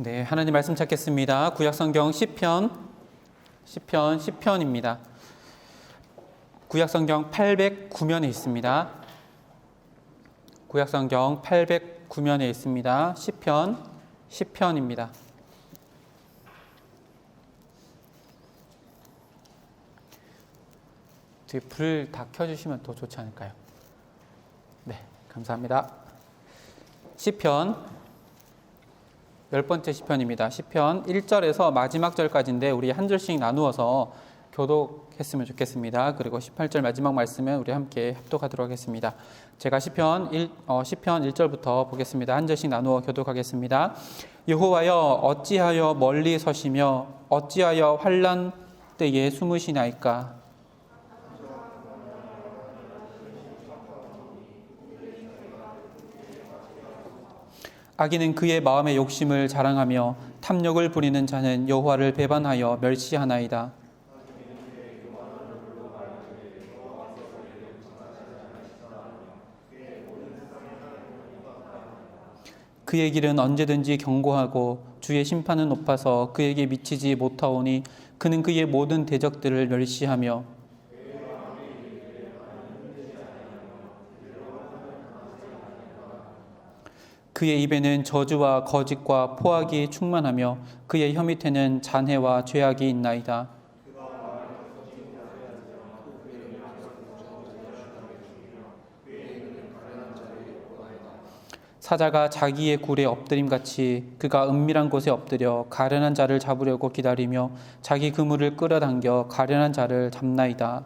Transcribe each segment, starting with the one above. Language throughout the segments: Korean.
네, 하나님 말씀 찾겠습니다. 구약성경 시편입니다. 구약성경 809면에 있습니다. 구약성경 809면에 있습니다. 시편입니다. 뒤에 불을 다 켜주시면 더 좋지 않을까요? 네, 감사합니다. 시편 10번째 시편입니다. 시편 1절에서 마지막 절까지인데 우리 한 절씩 나누어서 교독했으면 좋겠습니다. 그리고 18절 마지막 말씀은 우리 함께 합독하도록 하겠습니다. 제가 시편 1절부터 보겠습니다. 한 절씩 나누어 교독하겠습니다. 여호와여 어찌하여 멀리 서시며 어찌하여 환난 때에 숨으시나이까. 악인은 그의 마음의 욕심을 자랑하며 탐욕을 부리는 자는 여호와를 배반하여 멸시하나이다. 그의 길은 언제든지 견고하고 주의 심판은 높아서 그에게 미치지 못하오니 그는 그의 모든 대적들을 멸시하며 그의 입에는 저주와 거짓과 포악이 충만하며 그의 혀 밑에는 잔해와 죄악이 있나이다. 사자가 자기의 굴에 엎드림같이 그가 은밀한 곳에 엎드려 가련한 자를 잡으려고 기다리며 자기 그물을 끌어당겨 가련한 자를 잡나이다.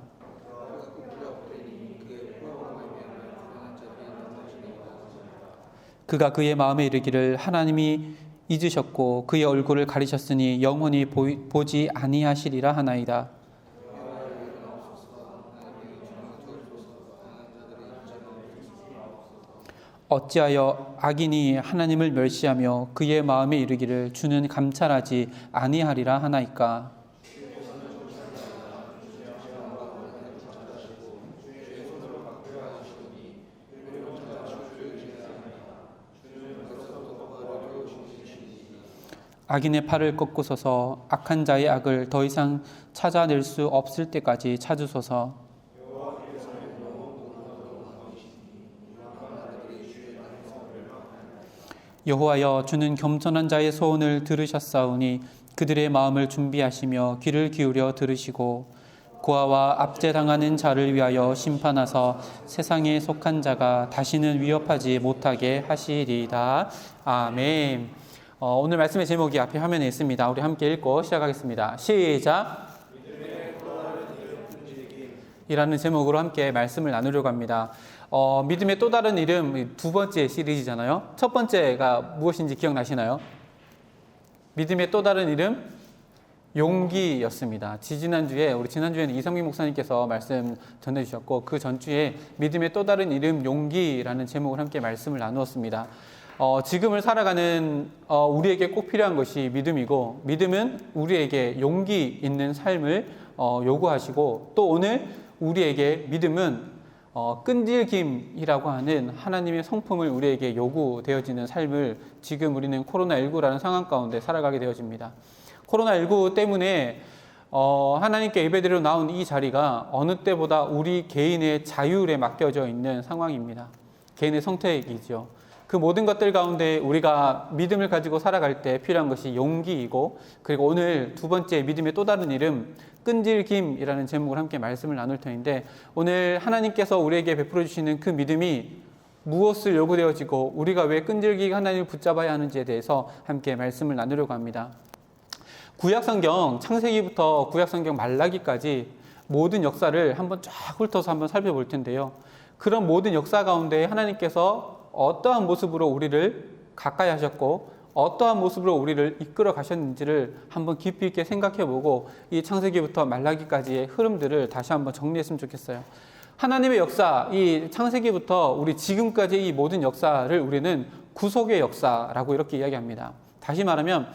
그가 그의 마음에 이르기를 하나님이 잊으셨고 그의 얼굴을 가리셨으니 영원히 보지 아니하시리라 하나이다. 어찌하여 악인이 하나님을 멸시하며 그의 마음에 이르기를 주는 감찰하지 아니하리라 하나이까. 악인의 팔을 꺾으소서. 악한 자의 악을 더 이상 찾아낼 수 없을 때까지 찾으소서. 여호와여 주는 겸손한 자의 소원을 들으셨사오니 그들의 마음을 준비하시며 귀를 기울여 들으시고 고아와 압제당하는 자를 위하여 심판하사 세상에 속한 자가 다시는 위협하지 못하게 하시리이다. 아멘. 오늘 말씀의 제목이 앞에 화면에 있습니다. 우리 함께 읽고 시작하겠습니다. 시작! 이라는 제목으로 함께 말씀을 나누려고 합니다. 믿음의 또 다른 이름 두 번째 시리즈잖아요. 첫 번째가 무엇인지 기억나시나요? 믿음의 또 다른 이름 용기였습니다. 지난주에는 이성민 목사님께서 말씀 전해주셨고 그 전주에 믿음의 또 다른 이름 용기라는 제목을 함께 말씀을 나누었습니다. 지금을 살아가는 우리에게 꼭 필요한 것이 믿음이고 믿음은 우리에게 용기 있는 삶을 요구하시고 또 오늘 우리에게 믿음은 끈질김이라고 하는 하나님의 성품을 우리에게 요구되어지는 삶을 지금 우리는 코로나19라는 상황 가운데 살아가게 되어집니다. 코로나19 때문에 하나님께 예배드리러 나온 이 자리가 어느 때보다 우리 개인의 자율에 맡겨져 있는 상황입니다. 개인의 선택이죠. 그 모든 것들 가운데 우리가 믿음을 가지고 살아갈 때 필요한 것이 용기이고 그리고 오늘 두 번째 믿음의 또 다른 이름 끈질김이라는 제목을 함께 말씀을 나눌 터인데 오늘 하나님께서 우리에게 베풀어 주시는 그 믿음이 무엇을 요구되어지고 우리가 왜 끈질기게 하나님을 붙잡아야 하는지에 대해서 함께 말씀을 나누려고 합니다. 구약성경 창세기부터 구약성경 말라기까지 모든 역사를 한번 쫙 훑어서 한번 살펴볼 텐데요. 그런 모든 역사 가운데 하나님께서 어떠한 모습으로 우리를 가까이 하셨고 어떠한 모습으로 우리를 이끌어 가셨는지를 한번 깊이 있게 생각해보고 이 창세기부터 말라기까지의 흐름들을 다시 한번 정리했으면 좋겠어요. 하나님의 역사, 이 창세기부터 우리 지금까지 이 모든 역사를 우리는 구속의 역사라고 이렇게 이야기합니다. 다시 말하면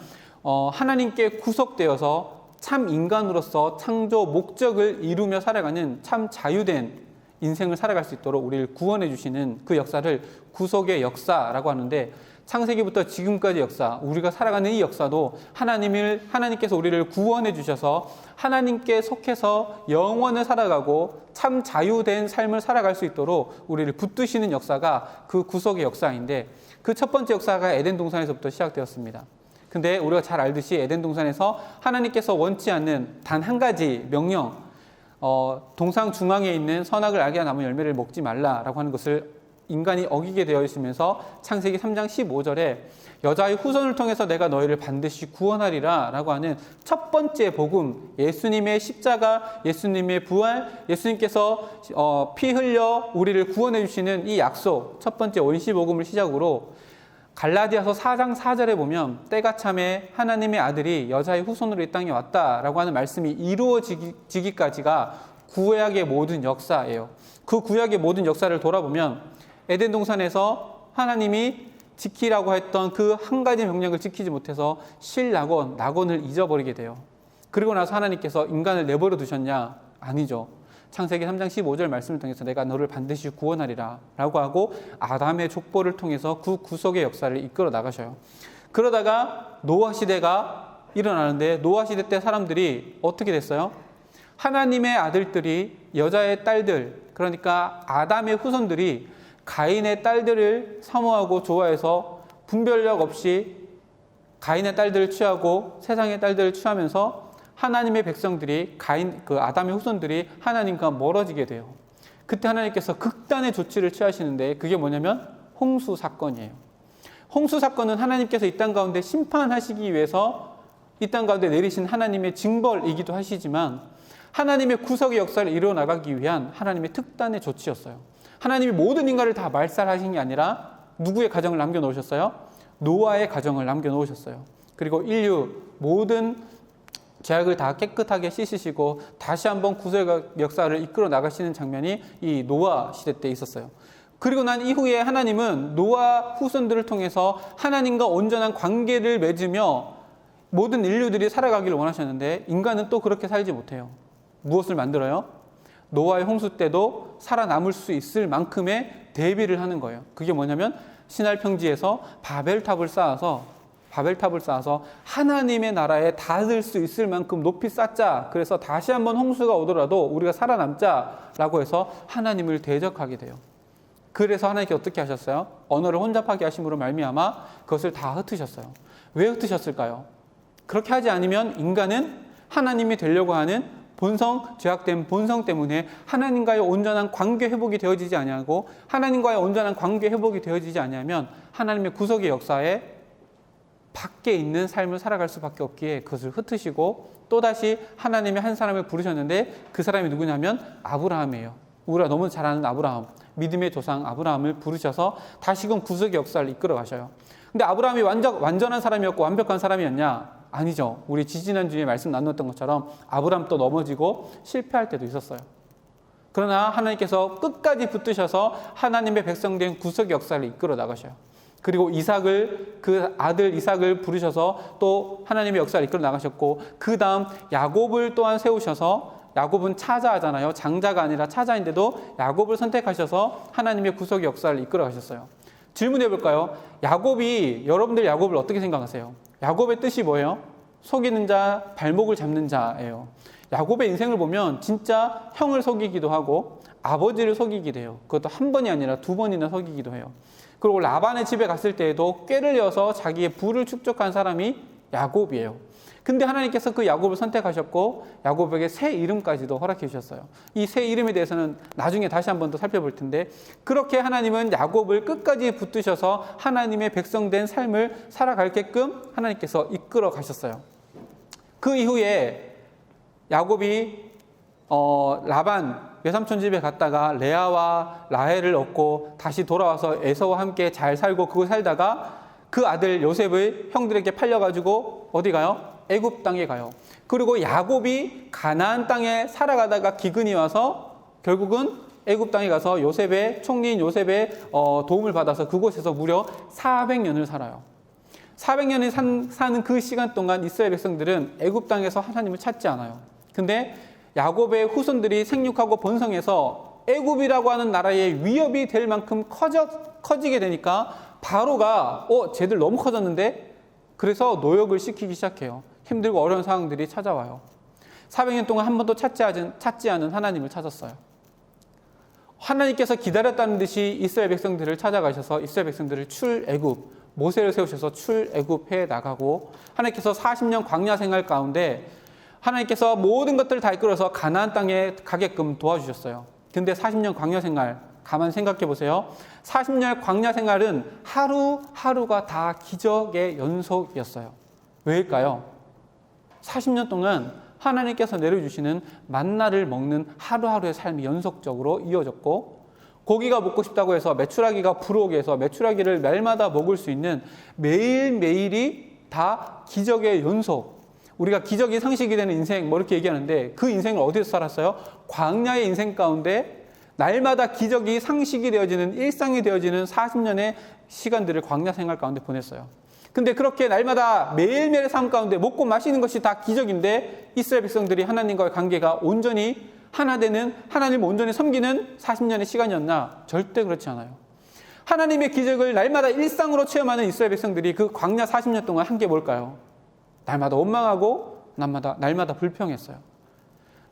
하나님께 구속되어서 참 인간으로서 창조 목적을 이루며 살아가는 참 자유된 인생을 살아갈 수 있도록 우리를 구원해 주시는 그 역사를 구속의 역사라고 하는데 창세기부터 지금까지 역사, 우리가 살아가는 이 역사도 하나님께서 우리를 구원해 주셔서 하나님께 속해서 영원을 살아가고 참 자유된 삶을 살아갈 수 있도록 우리를 붙드시는 역사가 그 구속의 역사인데, 그 첫 번째 역사가 에덴 동산에서부터 시작되었습니다. 근데 우리가 잘 알듯이 에덴 동산에서 하나님께서 원치 않는 단 한 가지 명령, 동상 중앙에 있는 선악을 알게 하는 나무 열매를 먹지 말라라고 하는 것을 인간이 어기게 되어 있으면서 창세기 3장 15절에 여자의 후손을 통해서 내가 너희를 반드시 구원하리라 라고 하는 첫 번째 복음, 예수님의 십자가, 예수님의 부활, 예수님께서 피 흘려 우리를 구원해 주시는 이 약속, 첫 번째 원시복음을 시작으로 갈라디아서 4장 4절에 보면 때가 참에 하나님의 아들이 여자의 후손으로 이 땅에 왔다라고 하는 말씀이 이루어지기까지가 구약의 모든 역사예요. 그 구약의 모든 역사를 돌아보면 에덴 동산에서 하나님이 지키라고 했던 그 한 가지 명령을 지키지 못해서 낙원을 잊어버리게 돼요. 그리고 나서 하나님께서 인간을 내버려 두셨냐? 아니죠. 창세기 3장 15절 말씀을 통해서 내가 너를 반드시 구원하리라 라고 하고 아담의 족보를 통해서 그 구속의 역사를 이끌어 나가셔요. 그러다가 노아 시대가 일어나는데, 노아 시대 때 사람들이 어떻게 됐어요? 하나님의 아들들이 여자의 딸들, 그러니까 아담의 후손들이 가인의 딸들을 사모하고 좋아해서 분별력 없이 가인의 딸들을 취하고 세상의 딸들을 취하면서 하나님의 백성들이 아담의 후손들이 하나님과 멀어지게 돼요. 그때 하나님께서 극단의 조치를 취하시는데, 그게 뭐냐면 홍수 사건이에요. 홍수 사건은 하나님께서 이 땅 가운데 심판하시기 위해서 이 땅 가운데 내리신 하나님의 징벌이기도 하시지만, 하나님의 구속의 역사를 이루어 나가기 위한 하나님의 특단의 조치였어요. 하나님이 모든 인간을 다 말살하신 게 아니라 누구의 가정을 남겨놓으셨어요? 노아의 가정을 남겨놓으셨어요. 그리고 인류 모든 죄악을 다 깨끗하게 씻으시고 다시 한번 구속의 역사를 이끌어 나가시는 장면이 이 노아 시대 때 있었어요. 그리고 난 이후에 하나님은 노아 후손들을 통해서 하나님과 온전한 관계를 맺으며 모든 인류들이 살아가기를 원하셨는데, 인간은 또 그렇게 살지 못해요. 무엇을 만들어요? 노아의 홍수 때도 살아남을 수 있을 만큼의 대비를 하는 거예요. 그게 뭐냐면 시날 평지에서 바벨탑을 쌓아서 하나님의 나라에 닿을 수 있을 만큼 높이 쌓자. 그래서 다시 한번 홍수가 오더라도 우리가 살아남자라고 해서 하나님을 대적하게 돼요. 그래서 하나님께 어떻게 하셨어요? 언어를 혼잡하게 하심으로 말미암아 그것을 다 흩으셨어요. 왜 흩으셨을까요? 그렇게 하지 않으면 인간은 하나님이 되려고 하는 죄악된 본성 때문에 하나님과의 온전한 관계 회복이 되어지지 아니하고, 하나님과의 온전한 관계 회복이 되어지지 아니하면 하나님의 구속의 역사에 밖에 있는 삶을 살아갈 수밖에 없기에 그것을 흩으시고 또다시 하나님의 한 사람을 부르셨는데, 그 사람이 누구냐면 아브라함이에요. 우리가 너무 잘 아는 아브라함, 믿음의 조상 아브라함을 부르셔서 다시금 구속의 역사를 이끌어 가셔요. 근데 아브라함이 완전한 사람이었고 완벽한 사람이었냐? 아니죠. 우리 지지난주에 말씀 나눴던 것처럼 아브라함 또 넘어지고 실패할 때도 있었어요. 그러나 하나님께서 끝까지 붙드셔서 하나님의 백성된 구속의 역사를 이끌어 나가셔요. 그리고 그 아들 이삭을 부르셔서 또 하나님의 역사를 이끌어 나가셨고, 그 다음 야곱을 또한 세우셔서, 야곱은 차자잖아요. 장자가 아니라 차자인데도 야곱을 선택하셔서 하나님의 구속의 역사를 이끌어 가셨어요. 질문해 볼까요? 여러분들 야곱을 어떻게 생각하세요? 야곱의 뜻이 뭐예요? 속이는 자, 발목을 잡는 자예요. 야곱의 인생을 보면 진짜 형을 속이기도 하고 아버지를 속이기도 해요. 그것도 한 번이 아니라 두 번이나 속이기도 해요. 그리고 라반의 집에 갔을 때에도 꾀를 이어서 자기의 부를 축적한 사람이 야곱이에요. 근데 하나님께서 그 야곱을 선택하셨고 야곱에게 새 이름까지도 허락해 주셨어요. 이 새 이름에 대해서는 나중에 다시 한 번 더 살펴볼 텐데, 그렇게 하나님은 야곱을 끝까지 붙드셔서 하나님의 백성된 삶을 살아가게끔 하나님께서 이끌어 가셨어요. 그 이후에 야곱이 라반 외삼촌 집에 갔다가 레아와 라헬을 얻고 다시 돌아와서 에서와 함께 잘 살고, 그거 살다가 그 아들 요셉을 형들에게 팔려가지고 어디 가요? 애굽 땅에 가요. 그리고 야곱이 가나안 땅에 살아가다가 기근이 와서 결국은 애굽 땅에 가서 총리인 요셉의 도움을 받아서 그곳에서 무려 400년을 살아요. 400년을 사는 그 시간 동안 이스라엘 백성들은 애굽 땅에서 하나님을 찾지 않아요. 근데 야곱의 후손들이 생육하고 번성해서 애굽이라고 하는 나라의 위협이 될 만큼 커지게 되니까 바로가 쟤들 너무 커졌는데? 그래서 노역을 시키기 시작해요. 힘들고 어려운 상황들이 찾아와요. 400년 동안 한 번도 찾지 않은 하나님을 찾았어요. 하나님께서 기다렸다는 듯이 이스라엘 백성들을 찾아가셔서 이스라엘 백성들을 출애굽, 모세를 세우셔서 출애굽해 나가고, 하나님께서 40년 광야 생활 가운데 하나님께서 모든 것들을 다 이끌어서 가나안 땅에 가게끔 도와주셨어요. 근데 40년 광야 생활 가만 생각해 보세요. 40년 광야 생활은 하루하루가 다 기적의 연속이었어요. 왜일까요? 40년 동안 하나님께서 내려주시는 만나를 먹는 하루하루의 삶이 연속적으로 이어졌고, 고기가 먹고 싶다고 해서 메추라기가 불어오게 해서 메추라기를 날마다 먹을 수 있는 매일매일이 다 기적의 연속. 우리가 기적이 상식이 되는 인생 이렇게 얘기하는데, 그 인생을 어디서 살았어요? 광야의 인생 가운데 날마다 기적이 상식이 되어지는, 일상이 되어지는 40년의 시간들을 광야 생활 가운데 보냈어요. 근데 그렇게 날마다 매일매일의 삶 가운데 먹고 마시는 것이 다 기적인데, 이스라엘 백성들이 하나님과의 관계가 온전히 하나 되는, 하나님을 온전히 섬기는 40년의 시간이었나? 절대 그렇지 않아요. 하나님의 기적을 날마다 일상으로 체험하는 이스라엘 백성들이 그 광야 40년 동안 한 게 뭘까요? 날마다 원망하고 날마다 불평했어요.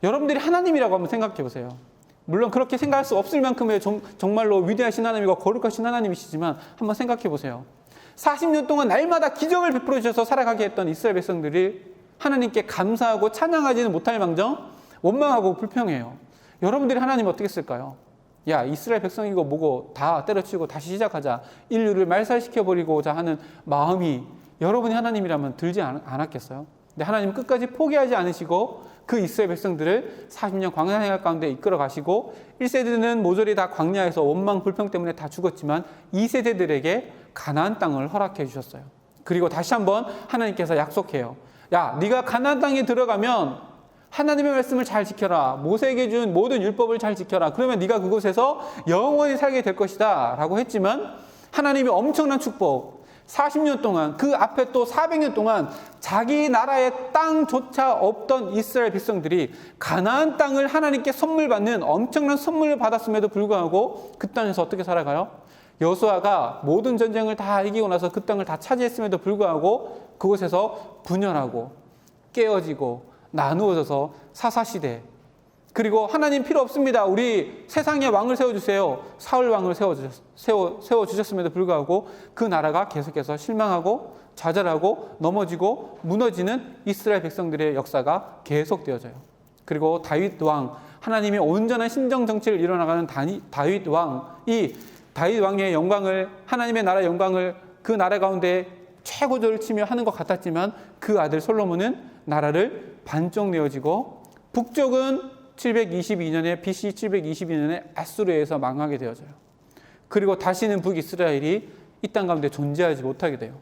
여러분들이 하나님이라고 한번 생각해 보세요. 물론 그렇게 생각할 수 없을 만큼의 정말로 위대하신 하나님이고 거룩하신 하나님이시지만 한번 생각해 보세요. 40년 동안 날마다 기적을 베풀어 주셔서 살아가게 했던 이스라엘 백성들이 하나님께 감사하고 찬양하지는 못할 망정 원망하고 불평해요. 여러분들이 하나님 어떻게 쓸까요? 야, 이스라엘 백성이고 뭐고 다 때려치우고 다시 시작하자, 인류를 말살시켜버리고자 하는 마음이 여러분이 하나님이라면 들지 않았겠어요? 근데 하나님은 끝까지 포기하지 않으시고 그 이스라엘 백성들을 40년 광야 생활 가운데 이끌어 가시고, 1세대는 모조리 다 광야에서 원망 불평 때문에 다 죽었지만 2세대들에게 가나안 땅을 허락해 주셨어요. 그리고 다시 한번 하나님께서 약속해요. 야, 네가 가나안 땅에 들어가면 하나님의 말씀을 잘 지켜라. 모세에게 준 모든 율법을 잘 지켜라. 그러면 네가 그곳에서 영원히 살게 될 것이다 라고 했지만, 하나님이 엄청난 축복, 40년 동안, 그 앞에 또 400년 동안 자기 나라의 땅조차 없던 이스라엘 백성들이 가나안 땅을 하나님께 선물 받는 엄청난 선물을 받았음에도 불구하고 그 땅에서 어떻게 살아가요? 여호수아가 모든 전쟁을 다 이기고 나서 그 땅을 다 차지했음에도 불구하고 그곳에서 분열하고 깨어지고 나누어져서 사사시대, 그리고 하나님 필요 없습니다, 우리 세상에 왕을 세워주세요, 사울 왕을 세워주셨음에도 불구하고 그 나라가 계속해서 실망하고 좌절하고 넘어지고 무너지는 이스라엘 백성들의 역사가 계속되어져요. 그리고 다윗 왕, 하나님의 온전한 신정 정치를 이뤄나가는 다윗 왕의 영광을, 하나님의 나라 영광을 그 나라 가운데 최고조를 치며 하는 것 같았지만, 그 아들 솔로몬은 나라를 반쪽 내어지고 북쪽은 BC 722년에 아수르에서 망하게 되어져요. 그리고 다시는 북이스라엘이 이 땅 가운데 존재하지 못하게 돼요.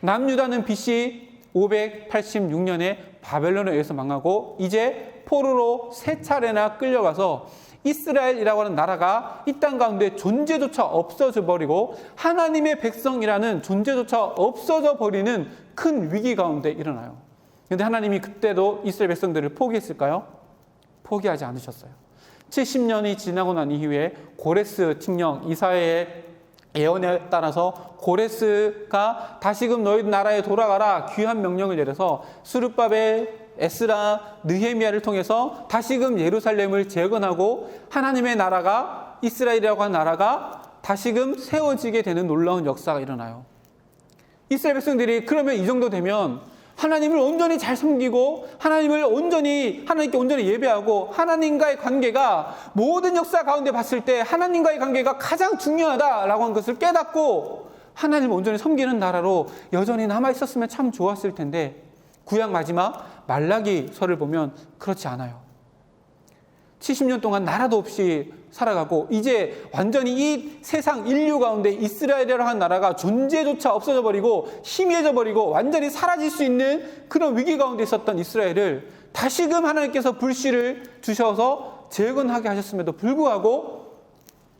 남유다는 BC 586년에 바벨론에 의해서 망하고, 이제 포로로 3차례나 끌려가서 이스라엘이라고 하는 나라가 이 땅 가운데 존재조차 없어져 버리고 하나님의 백성이라는 존재조차 없어져 버리는 큰 위기 가운데 일어나요. 그런데 하나님이 그때도 이스라엘 백성들을 포기했을까요? 포기하지 않으셨어요. 70년이 지나고 난 이후에 고레스 칙령, 이사야의 예언에 따라서 고레스가 다시금 너희 나라에 돌아가라 귀한 명령을 내려서 스룹바벨, 에스라, 느헤미야를 통해서 다시금 예루살렘을 재건하고 하나님의 나라가, 이스라엘이라고 하는 나라가 다시금 세워지게 되는 놀라운 역사가 일어나요. 이스라엘 백성들이 그러면 이 정도 되면 하나님을 온전히 잘 섬기고 하나님께 온전히 예배하고 하나님과의 관계가 모든 역사 가운데 봤을 때 하나님과의 관계가 가장 중요하다라고 하는 것을 깨닫고 하나님을 온전히 섬기는 나라로 여전히 남아있었으면 참 좋았을 텐데, 구약 마지막 말라기서를 보면 그렇지 않아요. 70년 동안 나라도 없이 살아가고 이제 완전히 이 세상 인류 가운데 이스라엘이라고 하는 나라가 존재조차 없어져 버리고 희미해져 버리고 완전히 사라질 수 있는 그런 위기 가운데 있었던 이스라엘을 다시금 하나님께서 불씨를 주셔서 재건하게 하셨음에도 불구하고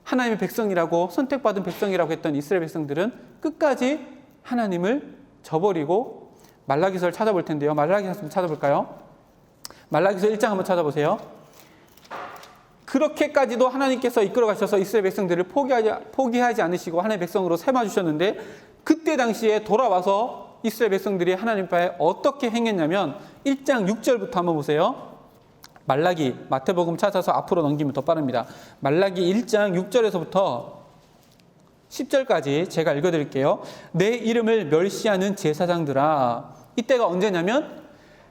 하나님의 백성이라고, 선택받은 백성이라고 했던 이스라엘 백성들은 끝까지 하나님을 저버리고, 말라기서를 찾아볼 텐데요. 말라기서 한번 찾아볼까요? 말라기서 1장 한번 찾아보세요. 그렇게까지도 하나님께서 이끌어 가셔서 이스라엘 백성들을 포기하지 않으시고 하나님의 백성으로 삼아주셨는데, 그때 당시에 돌아와서 이스라엘 백성들이 하나님 앞에 어떻게 행했냐면 1장 6절부터 한번 보세요. 말라기, 마태복음 찾아서 앞으로 넘기면 더 빠릅니다. 말라기 1장 6절에서부터 10절까지 제가 읽어드릴게요. 내 이름을 멸시하는 제사장들아. 이때가 언제냐면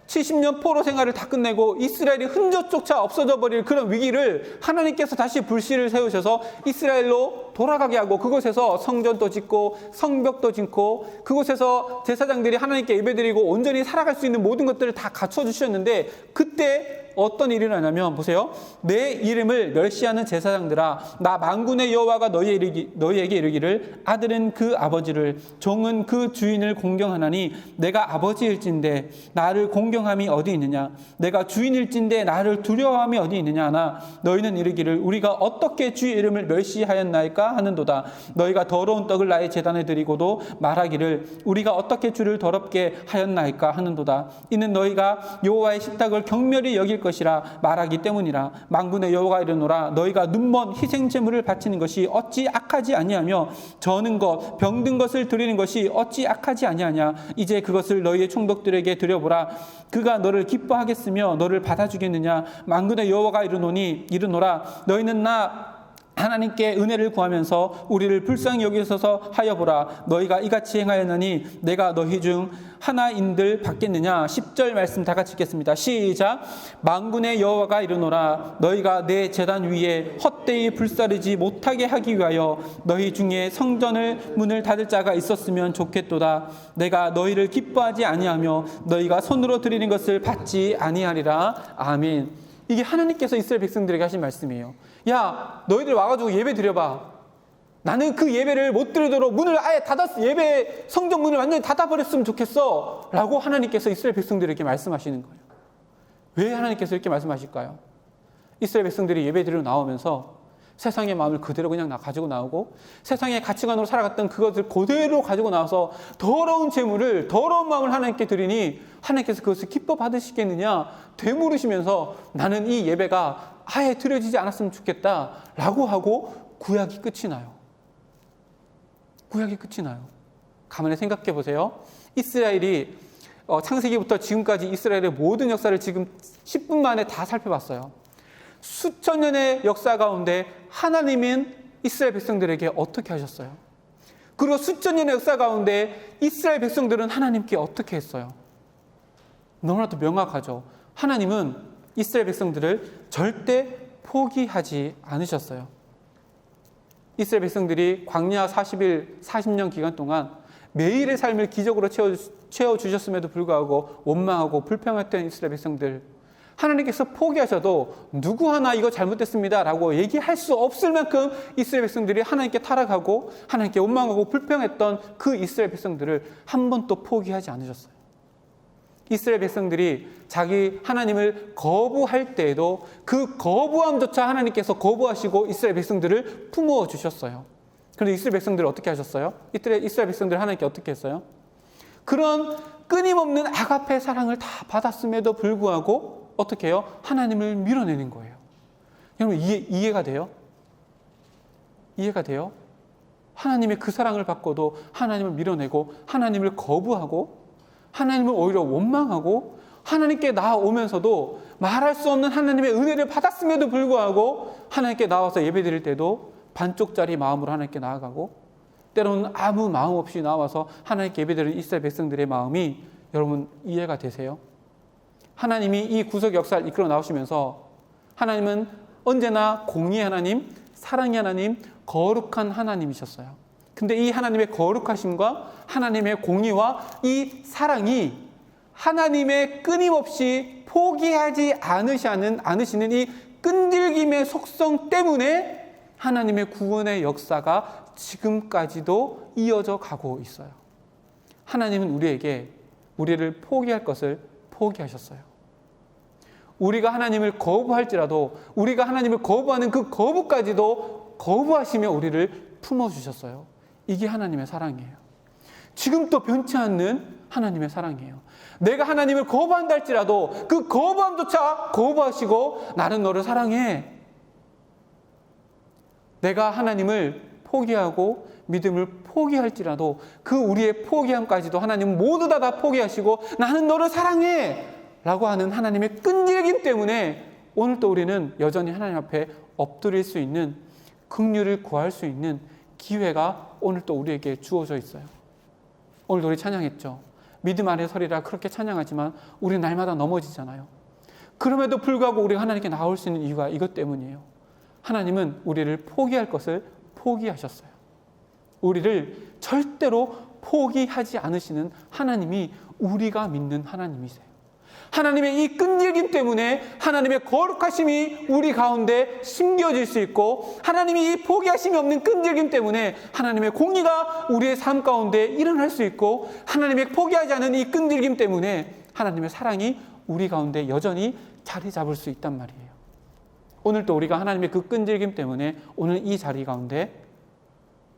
70년 포로 생활을 다 끝내고 이스라엘이 흔적조차 없어져 버릴 그런 위기를 하나님께서 다시 불씨를 세우셔서 이스라엘로 돌아가게 하고, 그곳에서 성전도 짓고 성벽도 짓고 그곳에서 제사장들이 하나님께 예배드리고 온전히 살아갈 수 있는 모든 것들을 다 갖춰주셨는데, 그때 어떤 일이 일어나냐면 보세요. 내 이름을 멸시하는 제사장들아, 나 만군의 여호와가 너희에게 이르기를 아들은 그 아버지를, 종은 그 주인을 공경하나니 내가 아버지일진데 나를 공경함이 어디 있느냐? 내가 주인일진데 나를 두려워함이 어디 있느냐 하나 너희는 이르기를 우리가 어떻게 주의 이름을 멸시하였나이까 하는도다. 너희가 더러운 떡을 나의 제단에 드리고도 말하기를 우리가 어떻게 주를 더럽게 하였나이까 하는도다. 이는 너희가 여호와의 식탁을 경멸히 여길 것이라 말하기 때문이라. 만군의 여호와가 이르노라 너희가 눈먼 희생 제물을 바치는 것이 어찌 악하지 아니하며 저는 것 병든 것을 드리는 것이 어찌 악하지 아니하냐. 이제 그것을 너희의 총독들에게 드려보라. 그가 너를 기뻐하겠으며 너를 받아주겠느냐. 만군의 여호와가 이르노라 너희는 나 하나님께 은혜를 구하면서 우리를 불쌍히 여기소서 하여 보라. 너희가 이같이 행하였느니 내가 너희 중 하나인들 받겠느냐. 10절 말씀 다 같이 읽겠습니다. 시작. 만군의 여호와가 이르노라 너희가 내 제단 위에 헛되이 불사르지 못하게 하기 위하여 너희 중에 성전을 문을 닫을 자가 있었으면 좋겠도다. 내가 너희를 기뻐하지 아니하며 너희가 손으로 드리는 것을 받지 아니하리라. 아멘. 이게 하나님께서 이스라엘 백성들에게 하신 말씀이에요. 야, 너희들 와가지고 예배 드려봐. 나는 그 예배를 못 드리도록 문을 아예 예배 성전 문을 완전히 닫아버렸으면 좋겠어 라고 하나님께서 이스라엘 백성들에게 말씀하시는 거예요. 왜 하나님께서 이렇게 말씀하실까요? 이스라엘 백성들이 예배 드리러 나오면서 세상의 마음을 그대로 그냥 가지고 나오고 세상의 가치관으로 살아갔던 그것을 그대로 가지고 나와서 더러운 재물을, 더러운 마음을 하나님께 드리니 하나님께서 그것을 기뻐 받으시겠느냐 되물으시면서 나는 이 예배가 아예 드려지지 않았으면 좋겠다 라고 하고 구약이 끝이 나요. 구약이 끝이 나요. 가만히 생각해 보세요. 이스라엘이 창세기부터 지금까지 이스라엘의 모든 역사를 지금 10분 만에 다 살펴봤어요. 수천 년의 역사 가운데 하나님은 이스라엘 백성들에게 어떻게 하셨어요? 그리고 수천 년의 역사 가운데 이스라엘 백성들은 하나님께 어떻게 했어요? 너무나도 명확하죠. 하나님은 이스라엘 백성들을 절대 포기하지 않으셨어요. 이스라엘 백성들이 광야 40년 기간 동안 매일의 삶을 기적으로 채워주셨음에도 불구하고 원망하고 불평했던 이스라엘 백성들, 하나님께서 포기하셔도 누구 하나 이거 잘못됐습니다 라고 얘기할 수 없을 만큼 이스라엘 백성들이 하나님께 타락하고 하나님께 원망하고 불평했던 그 이스라엘 백성들을 한 번도 포기하지 않으셨어요. 이스라엘 백성들이 자기 하나님을 거부할 때에도 그 거부함조차 하나님께서 거부하시고 이스라엘 백성들을 품어 주셨어요. 그런데 이스라엘 백성들을 어떻게 하셨어요? 이스라엘 백성들을 하나님께 어떻게 했어요? 그런 끊임없는 아가페 사랑을 다 받았음에도 불구하고 어떻게 해요? 하나님을 밀어내는 거예요. 여러분 이해가 돼요? 이해가 돼요? 하나님의 그 사랑을 받고도 하나님을 밀어내고 하나님을 거부하고 하나님을 오히려 원망하고 하나님께 나아오면서도 말할 수 없는 하나님의 은혜를 받았음에도 불구하고 하나님께 나와서 예배드릴 때도 반쪽짜리 마음으로 하나님께 나아가고 때로는 아무 마음 없이 나와서 하나님께 예배드리는 이스라엘 백성들의 마음이 여러분 이해가 되세요? 하나님이 이 구속 역사를 이끌어 나오시면서 하나님은 언제나 공의의 하나님, 사랑의 하나님, 거룩한 하나님이셨어요. 근데 이 하나님의 거룩하심과 하나님의 공의와 이 사랑이 하나님의 끊임없이 포기하지 않으시는 이 끈질김의 속성 때문에 하나님의 구원의 역사가 지금까지도 이어져 가고 있어요. 하나님은 우리를 포기할 것을 포기하셨어요. 우리가 하나님을 거부할지라도 우리가 하나님을 거부하는 그 거부까지도 거부하시며 우리를 품어주셨어요. 이게 하나님의 사랑이에요. 지금도 변치 않는 하나님의 사랑이에요. 내가 하나님을 거부한다 할지라도 그 거부함조차 거부하시고 나는 너를 사랑해. 내가 하나님을 포기하고 믿음을 포기할지라도 그 우리의 포기함까지도 하나님은 모두 다 포기하시고 나는 너를 사랑해 라고 하는 하나님의 끈질김 때문에 오늘도 우리는 여전히 하나님 앞에 엎드릴 수 있는, 긍휼을 구할 수 있는 기회가 오늘도 우리에게 주어져 있어요. 오늘도 우리 찬양했죠. 믿음 아래 서리라 그렇게 찬양하지만 우리는 날마다 넘어지잖아요. 그럼에도 불구하고 우리가 하나님께 나올 수 있는 이유가 이것 때문이에요. 하나님은 우리를 포기할 것을 포기하셨어요. 우리를 절대로 포기하지 않으시는 하나님이 우리가 믿는 하나님이세요. 하나님의 이 끈질김 때문에 하나님의 거룩하심이 우리 가운데 심겨질 수 있고, 하나님이 이 포기하심이 없는 끈질김 때문에 하나님의 공의가 우리의 삶 가운데 일어날 수 있고, 하나님의 포기하지 않은 이 끈질김 때문에 하나님의 사랑이 우리 가운데 여전히 자리 잡을 수 있단 말이에요. 오늘도 우리가 하나님의 그 끈질김 때문에 오늘 이 자리 가운데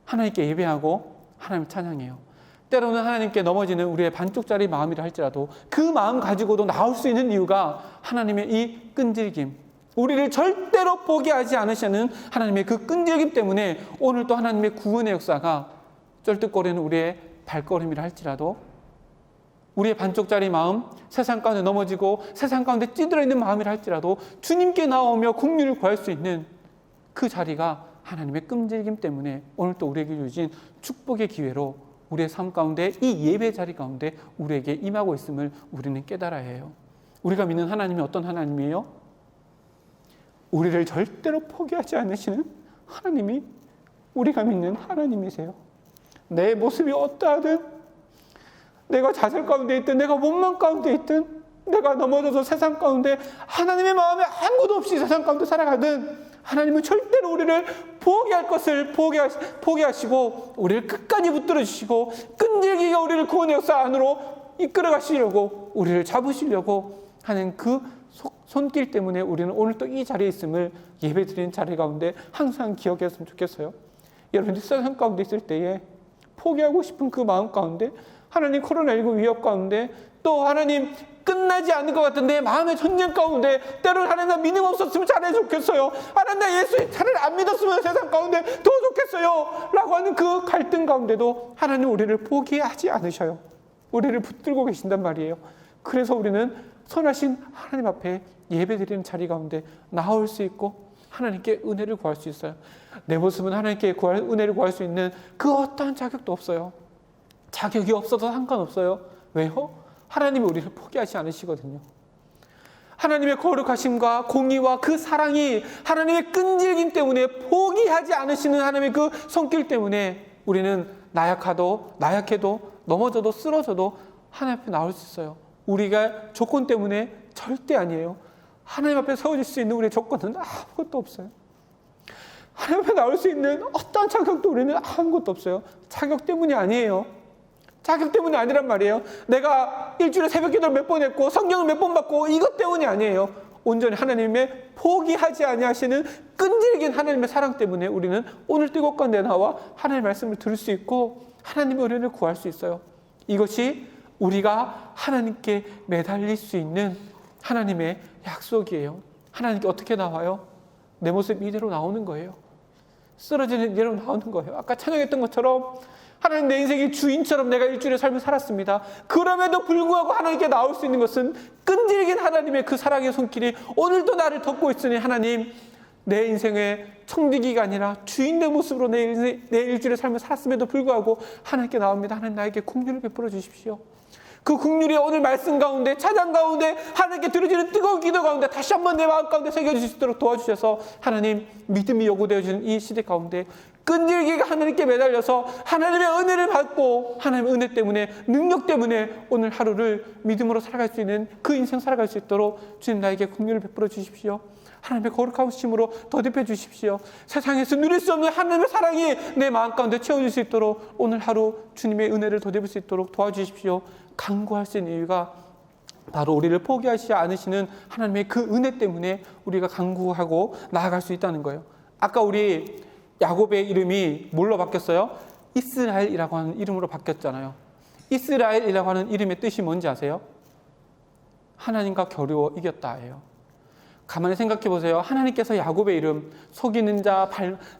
하나님께 예배하고 하나님을 찬양해요. 때로는 하나님께 넘어지는 우리의 반쪽짜리 마음이라 할지라도 그 마음 가지고도 나올 수 있는 이유가 하나님의 이 끈질김, 우리를 절대로 포기하지 않으시는 하나님의 그 끈질김 때문에 오늘도 하나님의 구원의 역사가 쩔뚝거리는 우리의 발걸음이라 할지라도 우리의 반쪽짜리 마음, 세상 가운데 넘어지고 세상 가운데 찌들어 있는 마음이라 할지라도 주님께 나오며 긍휼을 구할 수 있는 그 자리가 하나님의 끈질김 때문에 오늘도 우리에게 주신 축복의 기회로 우리의 삶 가운데 이 예배 자리 가운데 우리에게 임하고 있음을 우리는 깨달아야 해요. 우리가 믿는 하나님이 어떤 하나님이에요? 우리를 절대로 포기하지 않으시는 하나님이 우리가 믿는 하나님이세요. 내 모습이 어떠하든, 내가 좌절 가운데 있든, 내가 원망 가운데 있든, 내가 넘어져서 세상 가운데 하나님의 마음에 아무것도 없이 세상 가운데 살아가든, 하나님은 절대로 우리를 포기할 것을 포기하시고 우리를 끝까지 붙들어 주시고 끈질기게 우리를 구원의 역사 안으로 이끌어 가시려고, 우리를 잡으시려고 하는 그 손길 때문에 우리는 오늘 또 이 자리에 있음을, 예배드리는 자리 가운데 항상 기억했으면 좋겠어요. 여러분들 세상 가운데 있을 때에 포기하고 싶은 그 마음 가운데, 하나님 코로나19 위협 가운데, 또 하나님 끝나지 않을 것 같은 내 마음의 전쟁 가운데, 때로는 하나님 나 믿음 없었으면 잘해 좋겠어요, 하나님 나 예수 차라리 안 믿었으면 세상 가운데 더 좋겠어요 라고 하는 그 갈등 가운데도 하나님 우리를 포기하지 않으셔요. 우리를 붙들고 계신단 말이에요. 그래서 우리는 선하신 하나님 앞에 예배드리는 자리 가운데 나올 수 있고 하나님께 은혜를 구할 수 있어요. 내 모습은 하나님께 은혜를 구할 수 있는 그 어떠한 자격도 없어요. 자격이 없어도 상관없어요. 왜요? 하나님이 우리를 포기하지 않으시거든요. 하나님의 거룩하심과 공의와 그 사랑이 하나님의 끈질김 때문에 포기하지 않으시는 하나님의 그 손길 때문에 우리는 나약해도 넘어져도 쓰러져도 하나님 앞에 나올 수 있어요. 우리가 조건 때문에 절대 아니에요. 하나님 앞에 세워질 수 있는 우리의 조건은 아무것도 없어요. 하나님 앞에 나올 수 있는 어떠한 자격도 우리는 아무것도 없어요. 자격 때문이 아니에요. 자격 때문이 아니란 말이에요. 내가 일주일에 새벽 기도를 몇 번 했고 성경을 몇 번 받고 이것 때문이 아니에요. 온전히 하나님의 포기하지 아니하시는 끈질긴 하나님의 사랑 때문에 우리는 오늘 뜨겁 가운데 나와 하나님의 말씀을 들을 수 있고 하나님의 은혜를 구할 수 있어요. 이것이 우리가 하나님께 매달릴 수 있는 하나님의 약속이에요. 하나님께 어떻게 나와요? 내 모습 이대로 나오는 거예요. 쓰러지는 이대로 나오는 거예요. 아까 찬양했던 것처럼 하나님 내 인생의 주인처럼 내가 일주일의 삶을 살았습니다. 그럼에도 불구하고 하나님께 나올 수 있는 것은 끈질긴 하나님의 그 사랑의 손길이 오늘도 나를 덮고 있으니 하나님 내 인생의 청지기가 아니라 주인의 모습으로 내 일주일의 삶을 살았음에도 불구하고 하나님께 나옵니다. 하나님 나에게 긍휼을 베풀어 주십시오. 그 긍휼이 오늘 말씀 가운데 찬양 가운데 하나님께 드려지는 뜨거운 기도 가운데 다시 한번 내 마음 가운데 새겨질 수 있도록 도와주셔서 하나님 믿음이 요구되어지는 이 시대 가운데 끈질기게 하나님께 매달려서 하나님의 은혜를 받고 하나님의 은혜 때문에 능력 때문에 오늘 하루를 믿음으로 살아갈 수 있는 그 인생 살아갈 수 있도록 주님 나에게 긍휼을 베풀어 주십시오. 하나님의 거룩하심으로 더듬혀 주십시오. 세상에서 누릴 수 없는 하나님의 사랑이 내 마음 가운데 채워질 수 있도록 오늘 하루 주님의 은혜를 더듬을 수 있도록 도와주십시오. 간구할 수 있는 이유가 바로 우리를 포기하시지 않으시는 하나님의 그 은혜 때문에 우리가 간구하고 나아갈 수 있다는 거예요. 아까 우리 야곱의 이름이 뭘로 바뀌었어요? 이스라엘이라고 하는 이름으로 바뀌었잖아요. 이스라엘이라고 하는 이름의 뜻이 뭔지 아세요? 하나님과 겨루어 이겼다예요. 가만히 생각해 보세요. 하나님께서 야곱의 이름, 속이는 자,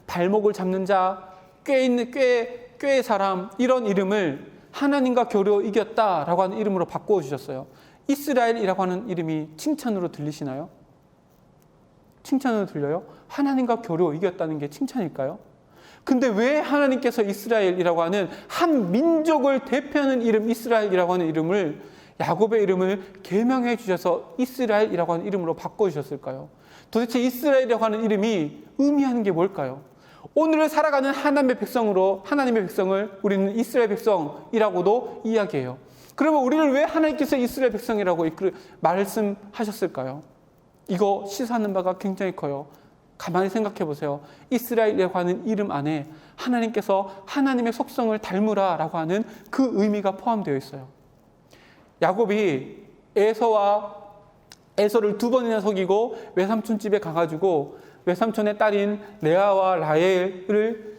발목을 잡는 자, 꾀의 사람, 이런 이름을 하나님과 겨루어 이겼다라고 하는 이름으로 바꾸어 주셨어요. 이스라엘이라고 하는 이름이 칭찬으로 들리시나요? 칭찬으로 들려요? 하나님과 겨루어 이겼다는 게 칭찬일까요? 근데 왜 하나님께서 이스라엘이라고 하는 한 민족을 대표하는 이름, 이스라엘이라고 하는 이름을, 야곱의 이름을 계명해 주셔서 이스라엘이라고 하는 이름으로 바꿔주셨을까요? 도대체 이스라엘이라고 하는 이름이 의미하는 게 뭘까요? 오늘을 살아가는 하나님의 백성을 우리는 이스라엘 백성이라고도 이야기해요. 그러면 우리를 왜 하나님께서 이스라엘 백성이라고 말씀하셨을까요? 이거 시사하는 바가 굉장히 커요. 가만히 생각해 보세요. 이스라엘이라고 하는 이름 안에 하나님께서 하나님의 속성을 닮으라라고 하는 그 의미가 포함되어 있어요. 야곱이 에서를 2번이나 속이고 외삼촌 집에 가가지고 외삼촌의 딸인 레아와 라헬을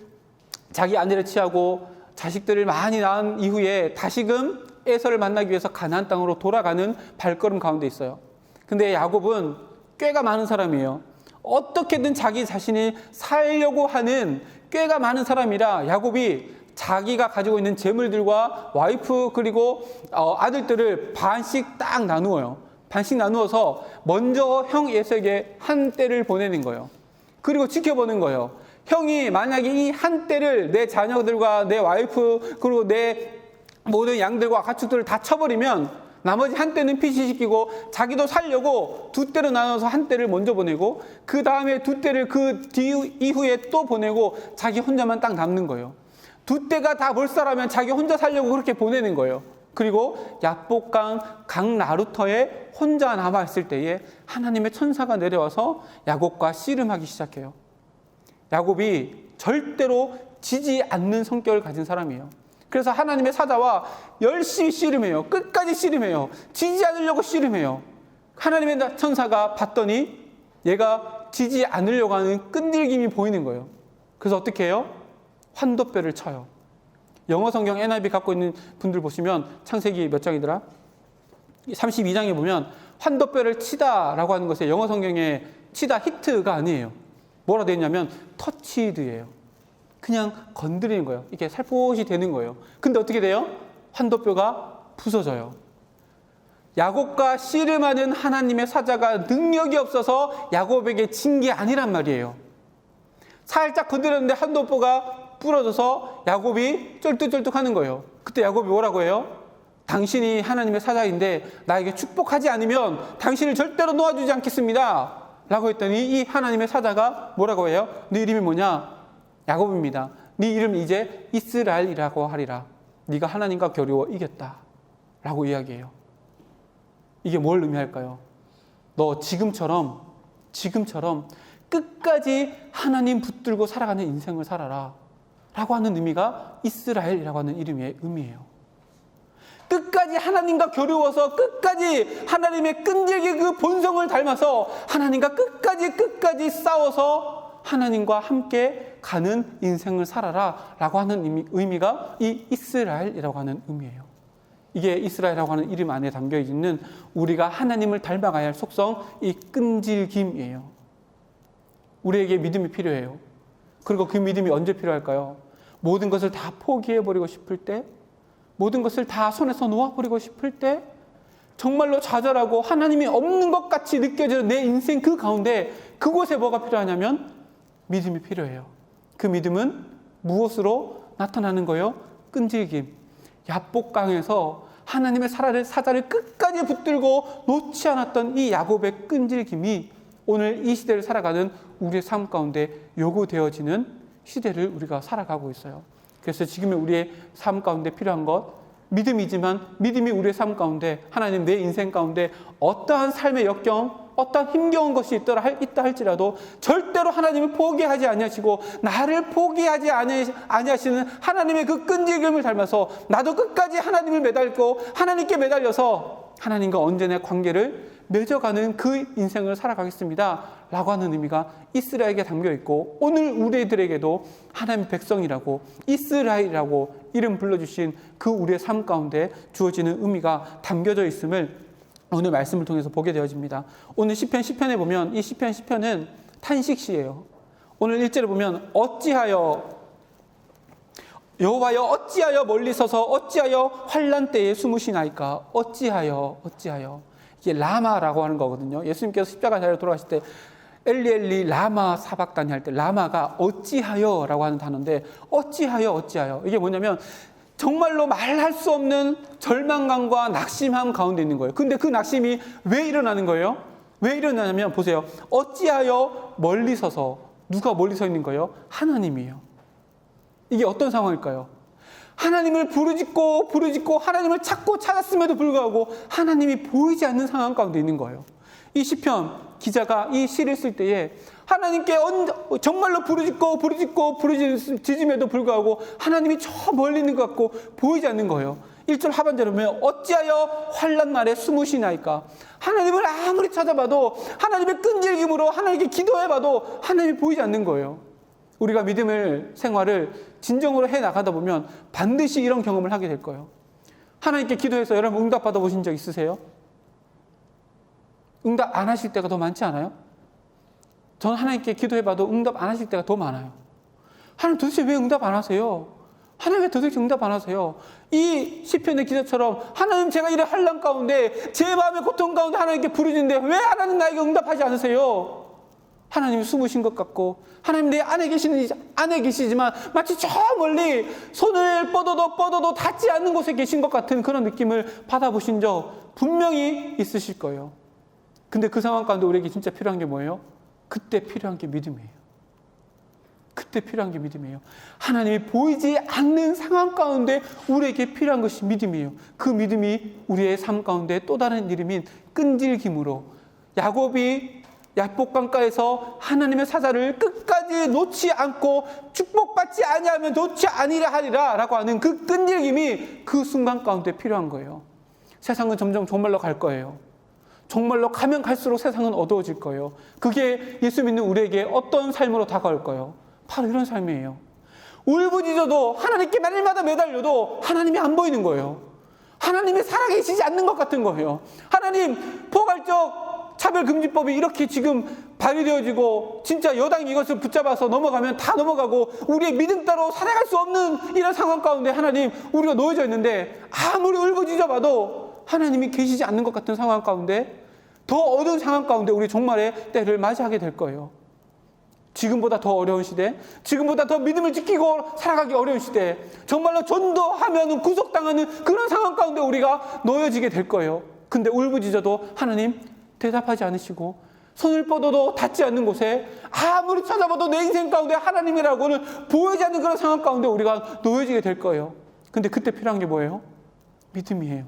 자기 아내를 취하고 자식들을 많이 낳은 이후에 다시금 에서를 만나기 위해서 가나안 땅으로 돌아가는 발걸음 가운데 있어요. 근데 야곱은 꾀가 많은 사람이에요. 어떻게든 자기 자신이 살려고 하는 꾀가 많은 사람이라 야곱이 자기가 가지고 있는 재물들과 와이프 그리고 아들들을 반씩 딱 나누어요. 반씩 나누어서 먼저 형 에서에게 한 떼를 보내는 거예요. 그리고 지켜보는 거예요. 형이 만약에 이 한 떼를 내 자녀들과 내 와이프 그리고 내 모든 양들과 가축들을 다 쳐버리면 나머지 한 떼는 피신시키고 자기도 살려고 2떼로 나눠서 한 떼를 먼저 보내고 그 다음에 2떼를 그 이후에 또 보내고 자기 혼자만 딱 남는 거예요. 2떼가 다 몰살하면 자기 혼자 살려고 그렇게 보내는 거예요. 그리고 야복강 강 나루터에 혼자 남아있을 때에 하나님의 천사가 내려와서 야곱과 씨름하기 시작해요. 야곱이 절대로 지지 않는 성격을 가진 사람이에요. 그래서 하나님의 사자와 열심히 씨름해요. 끝까지 씨름해요. 지지 않으려고 씨름해요. 하나님의 천사가 봤더니 얘가 지지 않으려고 하는 끈질김이 보이는 거예요. 그래서 어떻게 해요? 환도뼈를 쳐요. 영어 성경 NIV 갖고 있는 분들 보시면 창세기 몇 장이더라? 32장에 보면 환도뼈를 치다라고 하는 것에 영어 성경에 치다 히트가 아니에요. 뭐라 되어 있냐면 터치드예요. 그냥 건드리는 거예요. 이렇게 살포시 되는 거예요. 근데 어떻게 돼요? 환도뼈가 부서져요. 야곱과 씨름하는 하나님의 사자가 능력이 없어서 야곱에게 진 게 아니란 말이에요. 살짝 건드렸는데 환도뼈가 부러져서 야곱이 쩔뚝쩔뚝 하는 거예요. 그때 야곱이 뭐라고 해요? 당신이 하나님의 사자인데 나에게 축복하지 않으면 당신을 절대로 놓아주지 않겠습니다. 라고 했더니 이 하나님의 사자가 뭐라고 해요? 네 이름이 뭐냐? 야곱입니다. 네 이름 이제 이스라엘이라고 하리라. 네가 하나님과 겨루어 이겼다. 라고 이야기해요. 이게 뭘 의미할까요? 너 지금처럼 끝까지 하나님 붙들고 살아가는 인생을 살아라. 라고 하는 의미가 이스라엘이라고 하는 이름의 의미예요. 끝까지 하나님과 겨루어서 끝까지 하나님의 끈질긴 그 본성을 닮아서 하나님과 끝까지 싸워서 하나님과 함께 가는 인생을 살아라 라고 하는 의미가 이 이스라엘이라고 하는 의미예요. 이게 이스라엘이라고 하는 이름 안에 담겨 있는 우리가 하나님을 닮아가야 할 속성, 이 끈질김이에요. 우리에게 믿음이 필요해요. 그리고 그 믿음이 언제 필요할까요? 모든 것을 다 포기해버리고 싶을 때, 모든 것을 다 손에서 놓아버리고 싶을 때, 정말로 좌절하고 하나님이 없는 것 같이 느껴지는 내 인생 그 가운데 그곳에 뭐가 필요하냐면 믿음이 필요해요. 그 믿음은 무엇으로 나타나는 거예요? 끈질김. 야복강에서 하나님의 사자를 끝까지 붙들고 놓지 않았던 이 야곱의 끈질김이 오늘 이 시대를 살아가는 우리의 삶 가운데 요구되어지는 시대를 우리가 살아가고 있어요. 그래서 지금의 우리의 삶 가운데 필요한 것, 믿음이지만 믿음이 우리의 삶 가운데, 하나님 내 인생 가운데 어떠한 삶의 역경, 어떠한 힘겨운 것이 있다 할지라도 절대로 하나님을 포기하지 아니하시고 나를 포기하지 아니하시는 하나님의 그 끈질김을 닮아서 나도 끝까지 하나님을 매달고 하나님께 매달려서 하나님과 언제나 관계를 맺어가는 그 인생을 살아가겠습니다 라고 하는 의미가 이스라엘에게 담겨 있고, 오늘 우리들에게도 하나님의 백성이라고 이스라엘이라고 이름 불러주신 그 우리의 삶 가운데 주어지는 의미가 담겨져 있음을 오늘 말씀을 통해서 보게 되어집니다. 오늘 시편에 보면 이 시편은 탄식시예요. 오늘 1절에 보면 여호와여 어찌하여 멀리 서서 어찌하여 환난 때에 숨으시나이까. 어찌하여 이게 라마라고 하는 거거든요. 예수님께서 십자가 자리로 돌아가실 때 엘리 라마 사박다니 할 때 라마가 어찌하여라고 하는 단어인데 어찌하여 이게 뭐냐면 정말로 말할 수 없는 절망감과 낙심함 가운데 있는 거예요. 근데 그 낙심이 왜 일어나는 거예요? 왜 일어나냐면 보세요. 어찌하여 멀리 서서, 누가 멀리 서 있는 거예요? 하나님이에요. 이게 어떤 상황일까요? 하나님을 부르짖고 하나님을 찾았음에도 불구하고 하나님이 보이지 않는 상황 가운데 있는 거예요. 이 시편 기자가 이 시를 쓸 때에 하나님께 정말로 부르짖음에도 불구하고 하나님이 저 멀리 있는 것 같고 보이지 않는 거예요. 1절 하반절에 보면 어찌하여 환난 날에 숨으시나이까. 하나님을 아무리 찾아봐도 하나님의 끈질김으로 하나님께 기도해봐도 하나님이 보이지 않는 거예요. 우리가 믿음의 생활을 진정으로 해나가다 보면 반드시 이런 경험을 하게 될 거예요. 하나님께 기도해서 여러분 응답 받아보신 적 있으세요? 응답 안 하실 때가 더 많지 않아요? 저는 하나님께 기도해봐도 응답 안 하실 때가 더 많아요. 하나님 도대체 왜 응답 안 하세요? 하나님 왜 도대체 응답 안 하세요? 이 시편의 기자처럼 하나님 제가 이래 환난 가운데 제 마음의 고통 가운데 하나님께 부르짖는데 왜 하나님 나에게 응답하지 않으세요? 하나님이 숨으신 것 같고 하나님 내 안에 계시지만 마치 저 멀리 손을 뻗어도 닿지 않는 곳에 계신 것 같은 그런 느낌을 받아보신 적 분명히 있으실 거예요. 근데 그 상황 가운데 우리에게 진짜 필요한 게 뭐예요? 그때 필요한 게 믿음이에요. 하나님이 보이지 않는 상황 가운데 우리에게 필요한 것이 믿음이에요. 그 믿음이 우리의 삶 가운데 또 다른 이름인 끈질김으로 야곱이 야복강가에서 하나님의 사자를 끝까지 놓지 않고 축복받지 아니하면 놓지 아니라 하리라 라고 하는 그 끈질김이 그 순간 가운데 필요한 거예요. 세상은 점점 종말로 갈 거예요. 정말로 가면 갈수록 세상은 어두워질 거예요. 그게 예수 믿는 우리에게 어떤 삶으로 다가올까요? 바로 이런 삶이에요. 울부짖어도 하나님께 날마다 매달려도 하나님이 안 보이는 거예요. 하나님이 살아계시지 않는 것 같은 거예요. 하나님 포괄적 차별금지법이 이렇게 지금 발의되어지고 진짜 여당이 이것을 붙잡아서 넘어가면 다 넘어가고 우리의 믿음 따로 살아갈 수 없는 이런 상황 가운데 하나님 우리가 놓여져 있는데 아무리 울부짖어봐도 하나님이 계시지 않는 것 같은 상황 가운데 더 어두운 상황 가운데 우리 종말의 때를 맞이하게 될 거예요. 지금보다 더 어려운 시대, 지금보다 더 믿음을 지키고 살아가기 어려운 시대, 정말로 전도하면 구속당하는 그런 상황 가운데 우리가 놓여지게 될 거예요. 근데 울부짖어도 하나님 대답하지 않으시고 손을 뻗어도 닿지 않는 곳에 아무리 찾아봐도 내 인생 가운데 하나님이라고는 보이지 않는 그런 상황 가운데 우리가 놓여지게 될 거예요. 근데 그때 필요한 게 뭐예요? 믿음이에요.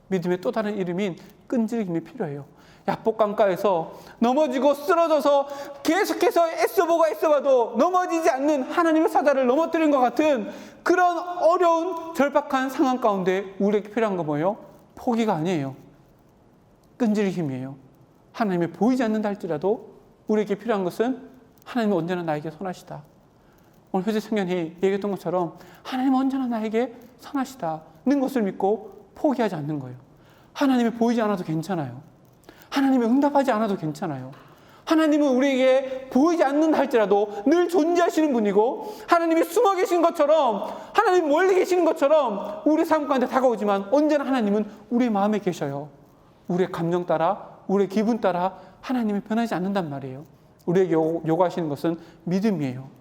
믿음의 또 다른 이름인 끈질김이 필요해요. 야복강가에서 넘어지고 쓰러져서 계속해서 애써봐도 넘어지지 않는 하나님의 사자를 넘어뜨린 것 같은 그런 어려운 절박한 상황 가운데 우리에게 필요한 거 뭐예요? 포기가 아니에요. 끈질김이에요. 하나님이 보이지 않는다 할지라도 우리에게 필요한 것은 하나님은 언제나 나에게 선하시다. 오늘 효재 청년이 얘기했던 것처럼 하나님은 언제나 나에게 선하시다는 것을 믿고 포기하지 않는 거예요. 하나님이 보이지 않아도 괜찮아요. 하나님이 응답하지 않아도 괜찮아요. 하나님은 우리에게 보이지 않는다 할지라도 늘 존재하시는 분이고 하나님이 숨어 계신 것처럼 하나님 멀리 계시는 것처럼 우리 삶 가운데 다가오지만 언제나 하나님은 우리 마음에 계셔요. 우리의 감정 따라 우리의 기분 따라 하나님이 변하지 않는단 말이에요. 우리에게 요구하시는 것은 믿음이에요.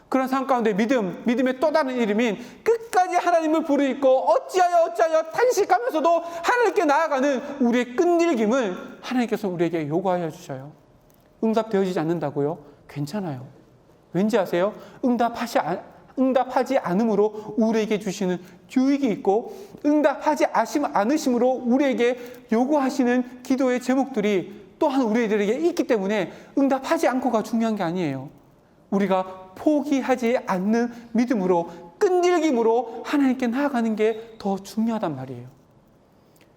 그런 상황 가운데 믿음의 또 다른 이름인 끝까지 하나님을 부르짖고 어찌하여 탄식하면서도 하나님께 나아가는 우리의 끈질김을 하나님께서 우리에게 요구하여 주셔요. 응답되어지지 않는다고요? 괜찮아요. 왠지 아세요? 응답하지 않음으로 우리에게 주시는 유익이 있고 응답하지 않으심으로 우리에게 요구하시는 기도의 제목들이 또한 우리들에게 있기 때문에 응답하지 않고가 중요한 게 아니에요. 우리가 포기하지 않는 믿음으로 끈질김으로 하나님께 나아가는 게 더 중요하단 말이에요.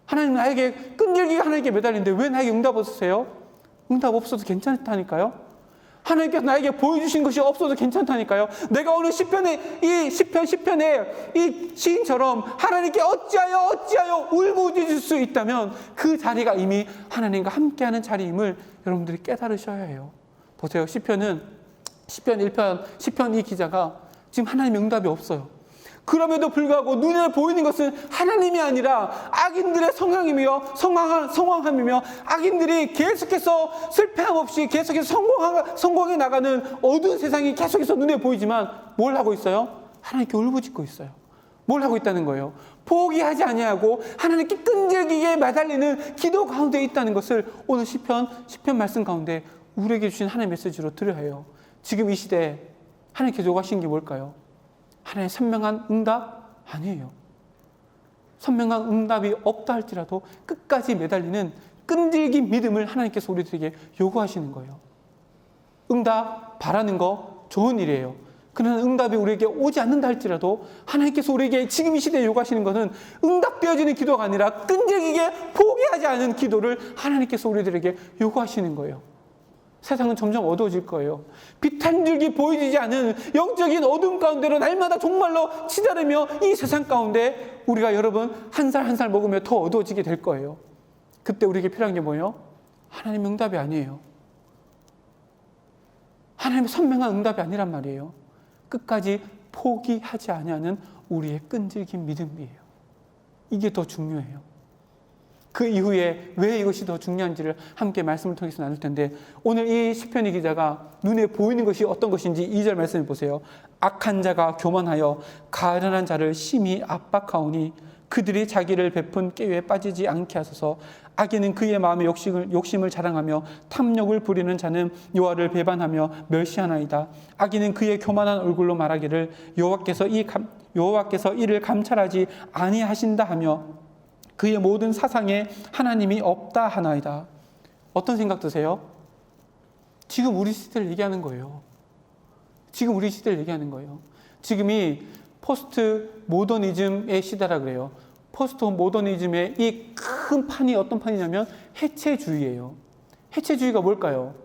하나님 하나님께 매달리는데 왜 나에게 응답 없으세요? 응답 없어도 괜찮다니까요. 하나님께서 나에게 보여주신 것이 없어도 괜찮다니까요. 내가 오늘 시편에 이 시인처럼 하나님께 어찌하여 울부짖을 수 있다면 그 자리가 이미 하나님과 함께하는 자리임을 여러분들이 깨달으셔야 해요. 보세요. 시편 1편, 시편 이 기자가 지금 하나님의 응답이 없어요. 그럼에도 불구하고 눈에 보이는 것은 하나님이 아니라 악인들의 성황함이며 악인들이 계속해서 실패함 없이 계속해서 성공해 나가는 어두운 세상이 계속해서 눈에 보이지만 뭘 하고 있어요? 하나님께 울부짖고 있어요. 뭘 하고 있다는 거예요? 포기하지 아니하고 하나님께 끈질기게 매달리는 기도 가운데 있다는 것을 오늘 시편 말씀 가운데 우리에게 주신 하나님의 메시지로 드려야 해요. 지금 이 시대에 하나님께 요구하신 게 뭘까요? 하나님의 선명한 응답? 아니에요. 선명한 응답이 없다 할지라도 끝까지 매달리는 끈질긴 믿음을 하나님께서 우리들에게 요구하시는 거예요. 응답 바라는 거 좋은 일이에요. 그러나 응답이 우리에게 오지 않는다 할지라도 하나님께서 우리에게 지금 이 시대에 요구하시는 것은 응답되어지는 기도가 아니라 끈질기게 포기하지 않은 기도를 하나님께서 우리들에게 요구하시는 거예요. 세상은 점점 어두워질 거예요. 빛 한 줄기 보이지 않은 영적인 어둠 가운데로 날마다 종말로 치달으며 이 세상 가운데 우리가 여러분 한 살 한 살 먹으며 더 어두워지게 될 거예요. 그때 우리에게 필요한 게 뭐예요? 하나님의 응답이 아니에요. 하나님의 선명한 응답이 아니란 말이에요. 끝까지 포기하지 아니하는 우리의 끈질긴 믿음이에요. 이게 더 중요해요. 그 이후에 왜 이것이 더 중요한지를 함께 말씀을 통해서 나눌 텐데 오늘 이 시편의 기자가 눈에 보이는 것이 어떤 것인지 2절 말씀을 보세요. 악한 자가 교만하여 가련한 자를 심히 압박하오니 그들이 자기를 베푼 깨에 빠지지 않게 하소서. 악인은 그의 마음의 욕심을 자랑하며 탐욕을 부리는 자는 여호와를 배반하며 멸시하나이다. 악인은 그의 교만한 얼굴로 말하기를 여호와께서 이를 감찰하지 아니하신다 하며 그의 모든 사상에 하나님이 없다 하나이다. 어떤 생각 드세요? 지금 우리 시대를 얘기하는 거예요. 지금 우리 시대를 얘기하는 거예요. 지금이 포스트 모더니즘의 시대라 그래요. 포스트 모더니즘의 이 큰 판이 어떤 판이냐면 해체주의예요. 해체주의가 뭘까요?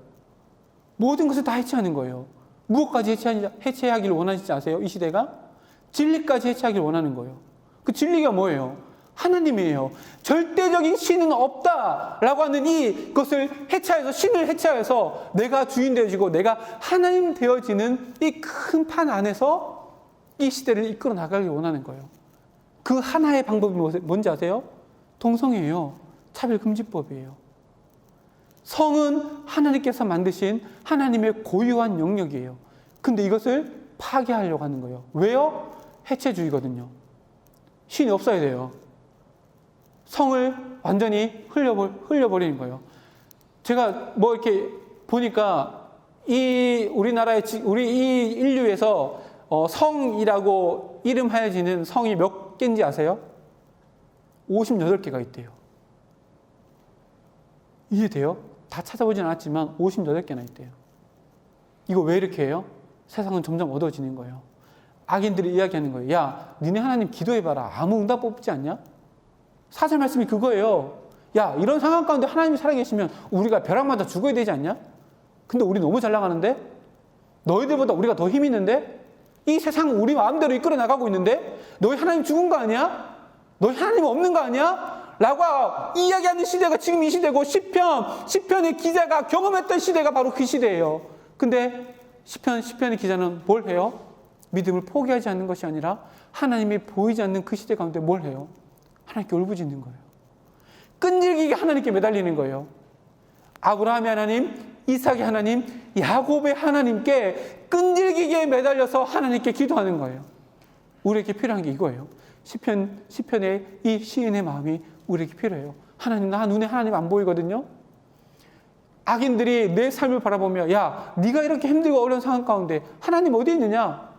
모든 것을 다 해체하는 거예요. 무엇까지 해체하기를 원하시지 아세요? 이 시대가? 진리까지 해체하기를 원하는 거예요. 그 진리가 뭐예요? 하나님이에요. 절대적인 신은 없다라고 하는 이것을 해체해서 신을 해체해서 내가 주인 되어지고 내가 하나님 되어지는 이 큰 판 안에서 이 시대를 이끌어 나가길 원하는 거예요. 그 하나의 방법이 뭔지 아세요? 동성애예요. 차별금지법이에요. 성은 하나님께서 만드신 하나님의 고유한 영역이에요. 근데 이것을 파괴하려고 하는 거예요. 왜요? 해체주의거든요. 신이 없어야 돼요. 성을 완전히 흘려버리는 거예요. 제가 이렇게 보니까 우리 이 인류에서 성이라고 이름하여지는 성이 몇 개인지 아세요? 58개가 있대요. 이해돼요? 다 찾아보진 않았지만 58개나 있대요. 이거 왜 이렇게 해요? 세상은 점점 어두워지는 거예요. 악인들이 이야기하는 거예요. 야, 니네 하나님 기도해봐라. 아무 응답 없지 않냐? 사절 말씀이 그거예요. 야, 이런 상황 가운데 하나님이 살아계시면 우리가 벼락 맞아 죽어야 되지 않냐? 근데 우리 너무 잘 나가는데? 너희들보다 우리가 더 힘 있는데? 이 세상 우리 마음대로 이끌어 나가고 있는데? 너희 하나님 죽은 거 아니야? 너희 하나님 없는 거 아니야? 라고 이야기하는 시대가 지금 이 시대고 시편의 기자가 경험했던 시대가 바로 그 시대예요. 근데 시편의 기자는 뭘 해요? 믿음을 포기하지 않는 것이 아니라 하나님이 보이지 않는 그 시대 가운데 뭘 해요? 하나님께 울부짖는 거예요. 끈질기게 하나님께 매달리는 거예요. 아브라함의 하나님, 이삭의 하나님, 야곱의 하나님께 끈질기게 매달려서 하나님께 기도하는 거예요. 우리에게 필요한 게 이거예요. 시편의 이 시인의 마음이 우리에게 필요해요. 하나님, 나 눈에 하나님 안 보이거든요. 악인들이 내 삶을 바라보며 야, 네가 이렇게 힘들고 어려운 상황 가운데 하나님 어디 있느냐?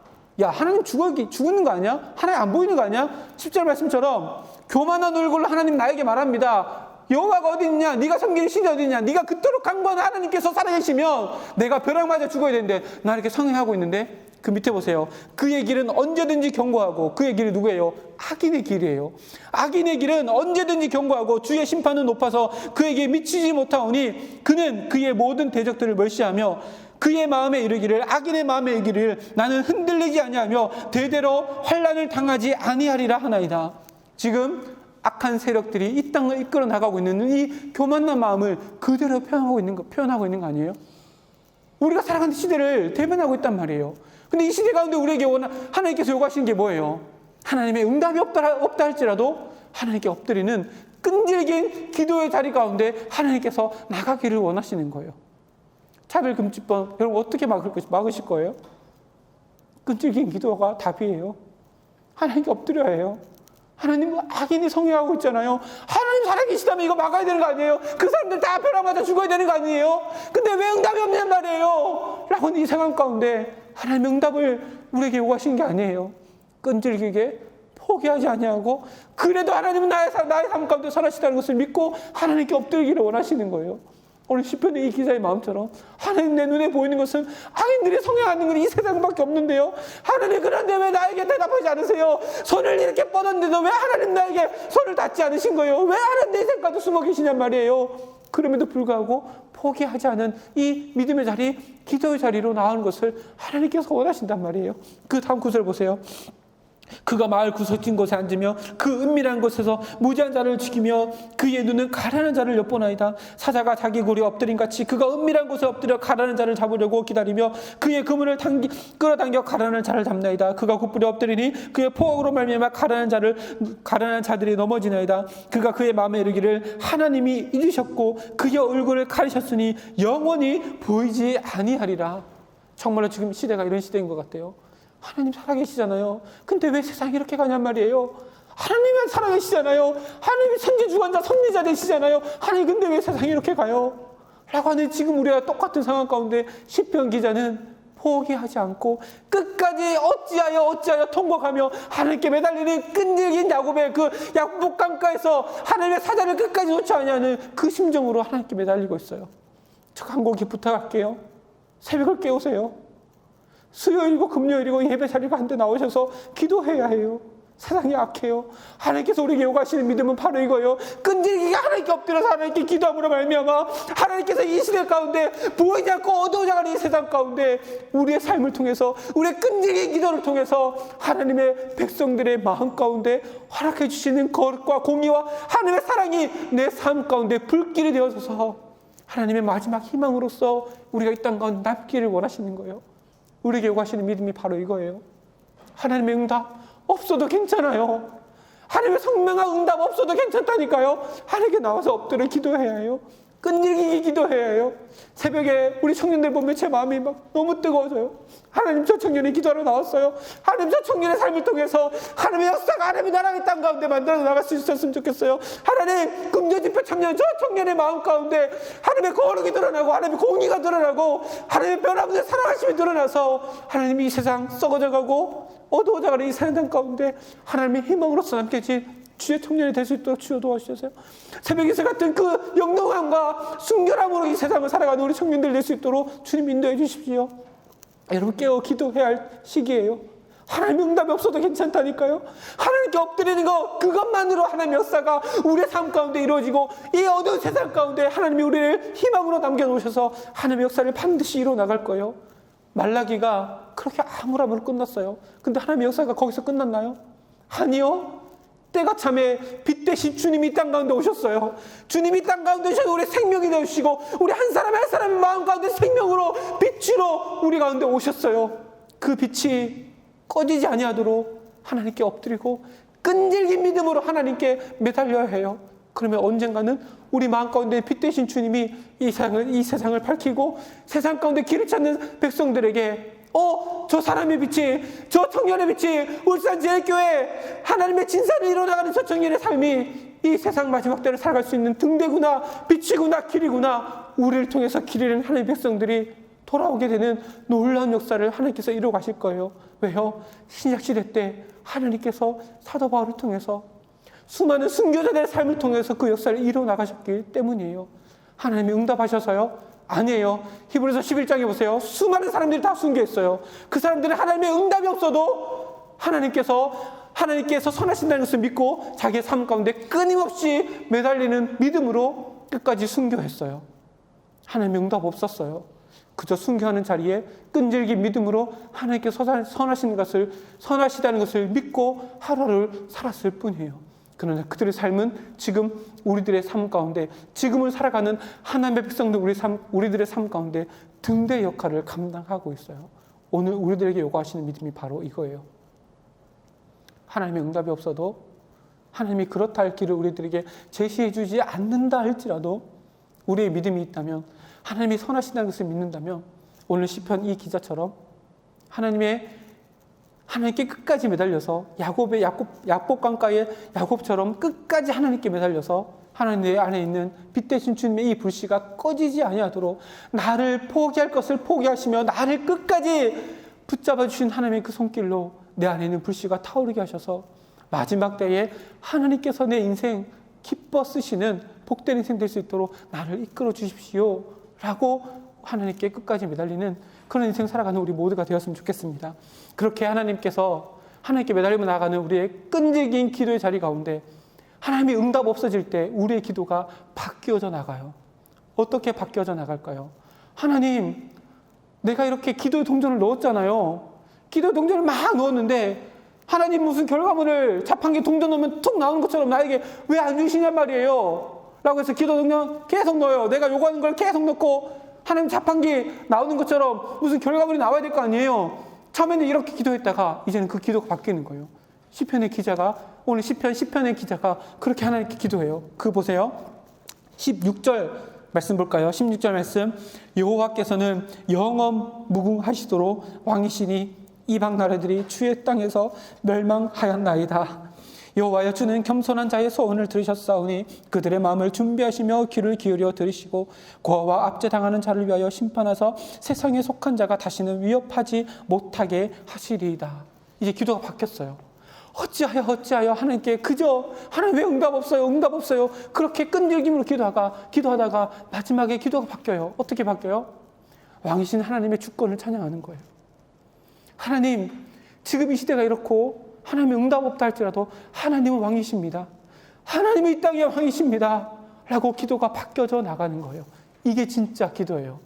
야, 하나님 죽는 거 아니야? 하나님 안 보이는 거 아니야? 10절 말씀처럼 교만한 얼굴로 하나님 나에게 말합니다. 여호와가 어디 있냐? 네가 섬기는 신이 어디 있냐? 네가 그토록 강구한 하나님께서 살아계시면 내가 벼락 맞아 죽어야 되는데 나 이렇게 성행하고 있는데 그 밑에 보세요. 그의 길은 언제든지 경고하고 그의 길이 누구예요? 악인의 길이에요. 악인의 길은 언제든지 경고하고 주의 심판은 높아서 그에게 미치지 못하오니 그는 그의 모든 대적들을 멸시하며 그의 마음에 이르기를, 악인의 마음에 이르기를 나는 흔들리지 아니하며 대대로 환난을 당하지 아니하리라 하나이다. 지금 악한 세력들이 이 땅을 이끌어 나가고 있는 이 교만한 마음을 그대로 표현하고 있는 거 아니에요? 우리가 살아가는 시대를 대변하고 있단 말이에요. 근데 이 시대 가운데 우리에게 하나님께서 요구하시는 게 뭐예요? 하나님의 응답이 없다 할지라도 하나님께 엎드리는 끈질긴 기도의 자리 가운데 하나님께서 나가기를 원하시는 거예요. 차별금지법, 여러분 어떻게 막으실 거예요? 끈질긴 기도가 답이에요. 하나님께 엎드려야 해요. 하나님, 악인이 성행하고 있잖아요. 하나님 살아계시다면 이거 막아야 되는 거 아니에요? 그 사람들 다 벼락맞아 죽어야 되는 거 아니에요? 근데 왜 응답이 없냔 말이에요? 라고 하는 이 상황 가운데 하나님의 응답을 우리에게 요구하시는 게 아니에요. 끈질기게 포기하지 아니하고, 그래도 하나님은 나의 삶 가운데 선하시다는 것을 믿고 하나님께 엎드리기를 원하시는 거예요. 오늘 시편의 이 기자의 마음처럼, 하나님, 내 눈에 보이는 것은 악인들이 성행하는 건 이 세상밖에 없는데요. 하나님, 그런데 왜 나에게 대답하지 않으세요? 손을 이렇게 뻗었는데도 왜 하나님 나에게 손을 닿지 않으신 거예요? 왜 하나님 내 생각도 숨어 계시냔 말이에요. 그럼에도 불구하고 포기하지 않은 이 믿음의 자리, 기도의 자리로 나오는 것을 하나님께서 원하신단 말이에요. 그 다음 구절 보세요. 그가 마을 구석진 곳에 앉으며 그 은밀한 곳에서 무지한 자를 지키며 그의 눈은 가난한 자를 엿보나이다. 사자가 자기 굴에 엎드린 같이 그가 은밀한 곳에 엎드려 가난한 자를 잡으려고 기다리며 그의 그물을 끌어당겨 가난한 자를 잡나이다. 그가 굿불에 엎드리니 그의 포악으로 말미암아 가난한 자들이 넘어지나이다. 그가 그의 마음에 이르기를 하나님이 잊으셨고 그의 얼굴을 가리셨으니 영원히 보이지 아니하리라. 정말로 지금 시대가 이런 시대인 것 같아요. 하나님 살아계시잖아요. 근데 왜 세상이 이렇게 가냔 말이에요. 하나님은 살아계시잖아요. 하나님이 천지주관자 섭리자 되시잖아요. 하나님, 근데 왜 세상이 이렇게 가요? 라고 하는 지금 우리가 똑같은 상황 가운데 시편 기자는 포기하지 않고 끝까지 어찌하여 통곡하며 하나님께 매달리는 끈질긴 야곱의 그 야곱 강가에서 하나님의 사자를 끝까지 놓지 않냐는 그 심정으로 하나님께 매달리고 있어요. 저 간곡히 부탁할게요. 새벽을 깨우세요. 수요일이고 금요일이고 예배 자리가 한데 나오셔서 기도해야 해요. 세상이 악해요. 하나님께서 우리에게 요구하시는 믿음은 바로 이거예요. 끈질기게 하나님께 엎드려서 하나님께 기도함으로 말미암아 하나님께서 이 시대 가운데 보이지 않고 어두워져 가는 이 세상 가운데 우리의 삶을 통해서, 우리의 끈질긴 기도를 통해서 하나님의 백성들의 마음 가운데 허락해 주시는 거룩과 공의와 하나님의 사랑이 내 삶 가운데 불길이 되어서 하나님의 마지막 희망으로서 우리가 이 땅 가운데 남기를 원하시는 거예요. 우리에게 요구하시는 믿음이 바로 이거예요. 하나님의 응답 없어도 괜찮아요. 하나님의 성명한 응답 없어도 괜찮다니까요. 하나님께 나와서 엎드려 기도해야 해요. 끈질기게 기도해야 해요. 새벽에 우리 청년들 보면 제 마음이 막 너무 뜨거워져요. 하나님, 저 청년이 기도하러 나왔어요. 하나님, 저 청년의 삶을 통해서 하나님의 역사가 하나님의 나라의 땅 가운데 만들어 나갈 수 있었으면 좋겠어요. 하나님, 금요집회 청년, 저 청년의 마음 가운데 하나님의 거룩이 드러나고 하나님의 공의가 드러나고 하나님의 변화분의 사랑하심이 드러나서 하나님이 이 세상 썩어져가고 어두워져가는 이 세상 가운데 하나님의 희망으로서 남겨진 주의 청년이 될 수 있도록 주여 도와주셔서요. 새벽 이슬 같은 그 영롱함과 순결함으로 이 세상을 살아가는 우리 청년들 될 수 있도록 주님 인도해 주십시오. 여러분, 깨어 기도해야 할 시기예요. 하나님의 응답이 없어도 괜찮다니까요. 하나님께 엎드리는 것, 그것만으로 하나님의 역사가 우리의 삶 가운데 이루어지고 이 어두운 세상 가운데 하나님이 우리를 희망으로 남겨놓으셔서 하나님의 역사를 반드시 이루어나갈 거예요. 말라기가 그렇게 아무렇게나 끝났어요. 근데 하나님의 역사가 거기서 끝났나요? 아니요. 때가 참에 빛 대신 주님이 땅 가운데 오셨어요. 주님이 땅 가운데 오셔서 우리 생명이 되시고 우리 한 사람 한 사람의 마음 가운데 생명으로 빛으로 우리 가운데 오셨어요. 그 빛이 꺼지지 아니하도록 하나님께 엎드리고 끈질긴 믿음으로 하나님께 매달려야 해요. 그러면 언젠가는 우리 마음 가운데 빛 대신 주님이 이 세상을 밝히고 세상 가운데 길을 찾는 백성들에게 저 사람의 빛이, 저 청년의 빛이 울산제일교회 하나님의 진사를 이뤄나가는 저 청년의 삶이 이 세상 마지막 때를 살아갈 수 있는 등대구나, 빛이구나, 길이구나, 우리를 통해서 길 잃은 하나님의 백성들이 돌아오게 되는 놀라운 역사를 하나님께서 이루어 가실 거예요. 왜요? 신약시대 때 하나님께서 사도 바울을 통해서 수많은 순교자들의 삶을 통해서 그 역사를 이루어 나가셨기 때문이에요. 하나님이 응답하셔서요? 아니에요. 히브리서 11장에 보세요. 수많은 사람들이 다 순교했어요. 그 사람들은 하나님의 응답이 없어도 하나님께서 선하신다는 것을 믿고 자기의 삶 가운데 끊임없이 매달리는 믿음으로 끝까지 순교했어요. 하나님의 응답 없었어요. 그저 순교하는 자리에 끈질긴 믿음으로 하나님께 선하시다는 것을 믿고 하루를 살았을 뿐이에요. 그러나 그들의 삶은 지금 우리들의 삶 가운데, 지금을 살아가는 하나님의 백성들 우리들의 삶 가운데 등대 역할을 감당하고 있어요. 오늘 우리들에게 요구하시는 믿음이 바로 이거예요. 하나님의 응답이 없어도, 하나님이 그렇다 할 길을 우리들에게 제시해 주지 않는다 할지라도 우리의 믿음이 있다면, 하나님이 선하시다는 것을 믿는다면, 오늘 시편 이 기자처럼 하나님께 끝까지 매달려서 야곱 강가의 야곱처럼 끝까지 하나님께 매달려서 하나님 내 안에 있는 빛 대신 주님의 이 불씨가 꺼지지 아니하도록 나를 포기할 것을 포기하시며 나를 끝까지 붙잡아 주신 하나님의 그 손길로 내 안에 있는 불씨가 타오르게 하셔서 마지막 때에 하나님께서 내 인생 기뻐 쓰시는 복된 인생 될 수 있도록 나를 이끌어 주십시오 라고 하나님께 끝까지 매달리는 그런 인생 살아가는 우리 모두가 되었으면 좋겠습니다. 그렇게 하나님께서 하나님께 매달리며 나아가는 우리의 끈질긴 기도의 자리 가운데 하나님의 응답 없어질 때 우리의 기도가 바뀌어져 나가요. 어떻게 바뀌어져 나갈까요? 하나님, 내가 이렇게 기도의 동전을 넣었잖아요. 기도의 동전을 막 넣었는데 하나님 무슨 결과물을 자판기 동전 넣으면 툭 나오는 것처럼 나에게 왜 안 주시냔 말이에요. 라고 해서 기도 동전 계속 넣어요. 내가 요구하는 걸 계속 넣고 하나님 자판기 나오는 것처럼 무슨 결과물이 나와야 될 거 아니에요. 처음에는 이렇게 기도했다가 이제는 그 기도가 바뀌는 거예요. 오늘 시편의 기자가 그렇게 하나님께 기도해요. 그 보세요. 16절 말씀 볼까요? 16절 말씀. 여호와께서는 영원 무궁하시도록 왕이시니 이방 나라들이 주의 땅에서 멸망하였나이다. 여호와여, 주는 겸손한 자의 소원을 들으셨사오니 그들의 마음을 준비하시며 귀를 기울여 들으시고 고아와 압제당하는 자를 위하여 심판하사 세상에 속한 자가 다시는 위협하지 못하게 하시리이다. 이제 기도가 바뀌었어요. 어찌하여 하나님께 그저 하나님 왜 응답 없어요 그렇게 끈질김으로 기도하다가 마지막에 기도가 바뀌어요. 어떻게 바뀌어요? 왕이신 하나님의 주권을 찬양하는 거예요. 하나님, 지금 이 시대가 이렇고 하나님의 응답 없다 할지라도 하나님은 왕이십니다. 하나님은 이 땅의 왕이십니다. 라고 기도가 바뀌어져 나가는 거예요. 이게 진짜 기도예요.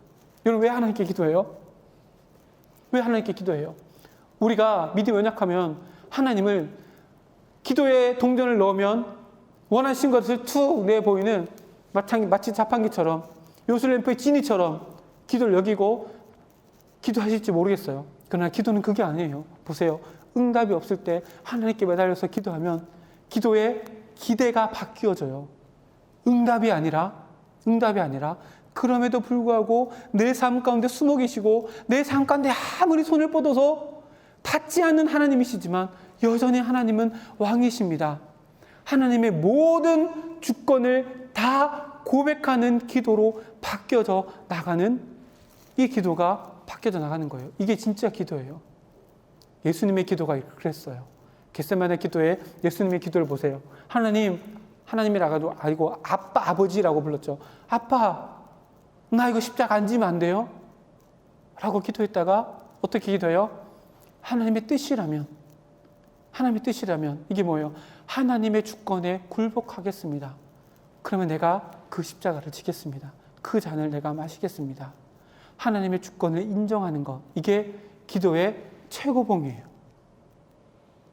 여러분, 왜 하나님께 기도해요? 왜 하나님께 기도해요? 우리가 믿음이 연약하면 하나님을 기도에 동전을 넣으면 원하신 것을 툭 내보이는 마치 자판기처럼 요술램프의 지니처럼 기도를 여기고 기도하실지 모르겠어요. 그러나 기도는 그게 아니에요. 보세요. 응답이 없을 때 하나님께 매달려서 기도하면 기도의 기대가 바뀌어져요. 응답이 아니라 그럼에도 불구하고 내 삶 가운데 숨어 계시고 내 삶 가운데 아무리 손을 뻗어서 닿지 않는 하나님이시지만 여전히 하나님은 왕이십니다. 하나님의 모든 주권을 다 고백하는 기도로 바뀌어져 나가는, 이 기도가 바뀌어져 나가는 거예요. 이게 진짜 기도예요. 예수님의 기도가 그랬어요. 겟세마네 기도에 예수님의 기도를 보세요. 하나님이라고 아니고 아버지라고 불렀죠. 아빠, 나 이거 십자가 안 지면 안 돼요? 라고 기도했다가 어떻게 기도해요? 하나님의 뜻이라면 이게 뭐예요? 하나님의 주권에 굴복하겠습니다. 그러면 내가 그 십자가를 지겠습니다. 그 잔을 내가 마시겠습니다. 하나님의 주권을 인정하는 것, 이게 기도의 최고봉이에요.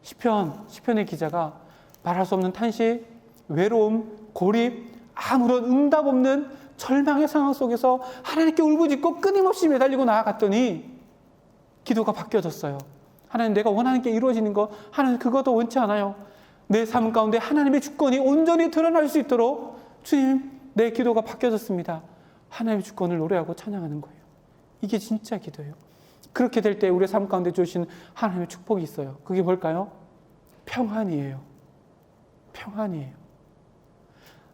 시편의 기자가 말할 수 없는 탄식, 외로움, 고립, 아무런 응답 없는 절망의 상황 속에서 하나님께 울부짖고 끊임없이 매달리고 나아갔더니 기도가 바뀌어졌어요. 하나님, 내가 원하는 게 이루어지는 거, 하나님 그것도 원치 않아요. 내 삶 가운데 하나님의 주권이 온전히 드러날 수 있도록 주님, 내 기도가 바뀌어졌습니다. 하나님의 주권을 노래하고 찬양하는 거예요. 이게 진짜 기도예요. 그렇게 될 때 우리의 삶 가운데 주신 하나님의 축복이 있어요. 그게 뭘까요? 평안이에요.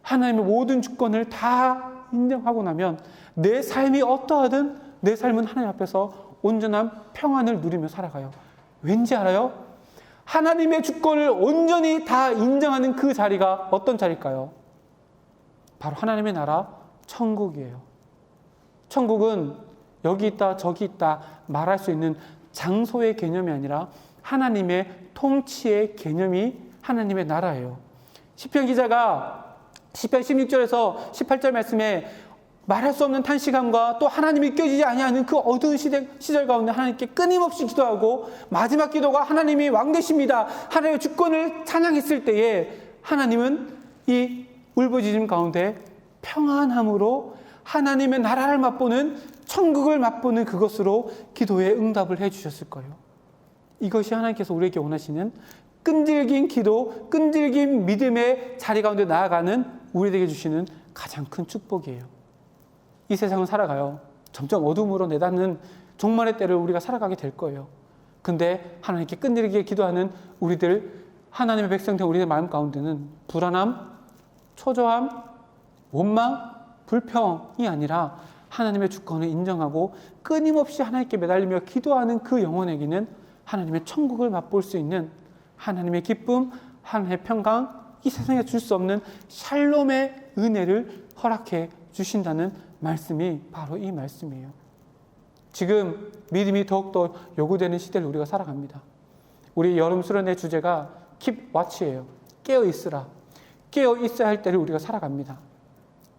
하나님의 모든 주권을 다 인정하고 나면 내 삶이 어떠하든 내 삶은 하나님 앞에서 온전한 평안을 누리며 살아가요. 왠지 알아요? 하나님의 주권을 온전히 다 인정하는 그 자리가 어떤 자리일까요? 바로 하나님의 나라, 천국이에요. 천국은 여기 있다 저기 있다 말할 수 있는 장소의 개념이 아니라 하나님의 통치의 개념이 하나님의 나라예요. 시편 기자가 시편 16절에서 18절 말씀에 말할 수 없는 탄식함과 또 하나님이 껴지지 아니하는 그 어두운 시절 가운데 하나님께 끊임없이 기도하고 마지막 기도가 하나님이 왕 되십니다, 하나님의 주권을 찬양했을 때에 하나님은 이 울부짖음 가운데 평안함으로 하나님의 나라를 맛보는, 천국을 맛보는 그것으로 기도에 응답을 해주셨을 거예요. 이것이 하나님께서 우리에게 원하시는 끈질긴 기도, 끈질긴 믿음의 자리 가운데 나아가는 우리에게 주시는 가장 큰 축복이에요. 이 세상을 살아가요. 점점 어둠으로 내닫는 종말의 때를 우리가 살아가게 될 거예요. 근데 하나님께 끈질기게 기도하는 우리들, 하나님의 백성된 우리의 마음 가운데는 불안함, 초조함, 원망, 불평이 아니라 하나님의 주권을 인정하고 끊임없이 하나님께 매달리며 기도하는 그 영혼에게는 하나님의 천국을 맛볼 수 있는 하나님의 기쁨, 하나님의 평강, 이 세상에 줄 수 없는 샬롬의 은혜를 허락해 주신다는 말씀이 바로 이 말씀이에요. 지금 믿음이 더욱더 요구되는 시대를 우리가 살아갑니다. 우리 여름 수련회 주제가 Keep Watch예요. 깨어 있으라. 깨어 있어야 할 때를 우리가 살아갑니다.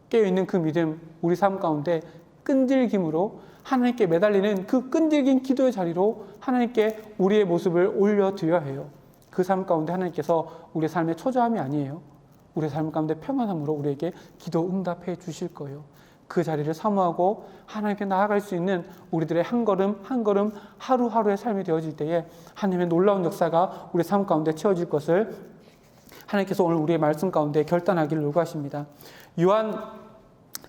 깨어 있는 그 믿음, 우리 삶 가운데 끈질김으로 하나님께 매달리는 그 끈질긴 기도의 자리로 하나님께 우리의 모습을 올려드려야 해요. 그 삶 가운데 하나님께서 우리의 삶의 초조함이 아니에요. 우리의 삶 가운데 평안함으로 우리에게 기도 응답해 주실 거예요. 그 자리를 사모하고 하나님께 나아갈 수 있는 우리들의 한 걸음 한 걸음 하루하루의 삶이 되어질 때에 하나님의 놀라운 역사가 우리 삶 가운데 채워질 것을 하나님께서 오늘 우리의 말씀 가운데 결단하기를 요구하십니다. 요한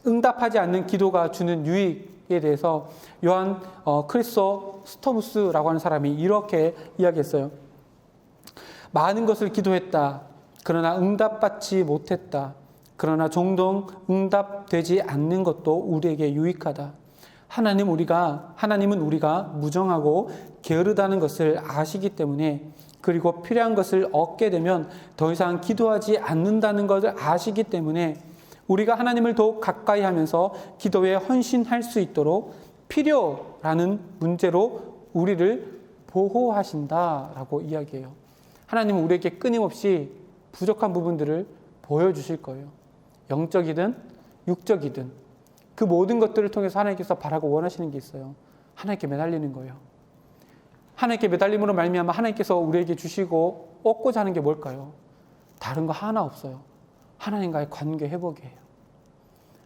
응답하지 않는 기도가 주는 유익에 대해서 요한 크리소스토무스라고 하는 사람이 이렇게 이야기했어요. 많은 것을 기도했다. 그러나 응답받지 못했다. 그러나 종종 응답되지 않는 것도 우리에게 유익하다. 하나님은 우리가 무정하고 게으르다는 것을 아시기 때문에, 그리고 필요한 것을 얻게 되면 더 이상 기도하지 않는다는 것을 아시기 때문에 우리가 하나님을 더욱 가까이 하면서 기도에 헌신할 수 있도록 필요라는 문제로 우리를 보호하신다라고 이야기해요. 하나님은 우리에게 끊임없이 부족한 부분들을 보여주실 거예요. 영적이든 육적이든 그 모든 것들을 통해서 하나님께서 바라고 원하시는 게 있어요. 하나님께 매달리는 거예요. 하나님께 매달림으로 말미암아 하나님께서 우리에게 주시고 얻고자 하는 게 뭘까요? 다른 거 하나 없어요. 하나님과의 관계 회복이에요.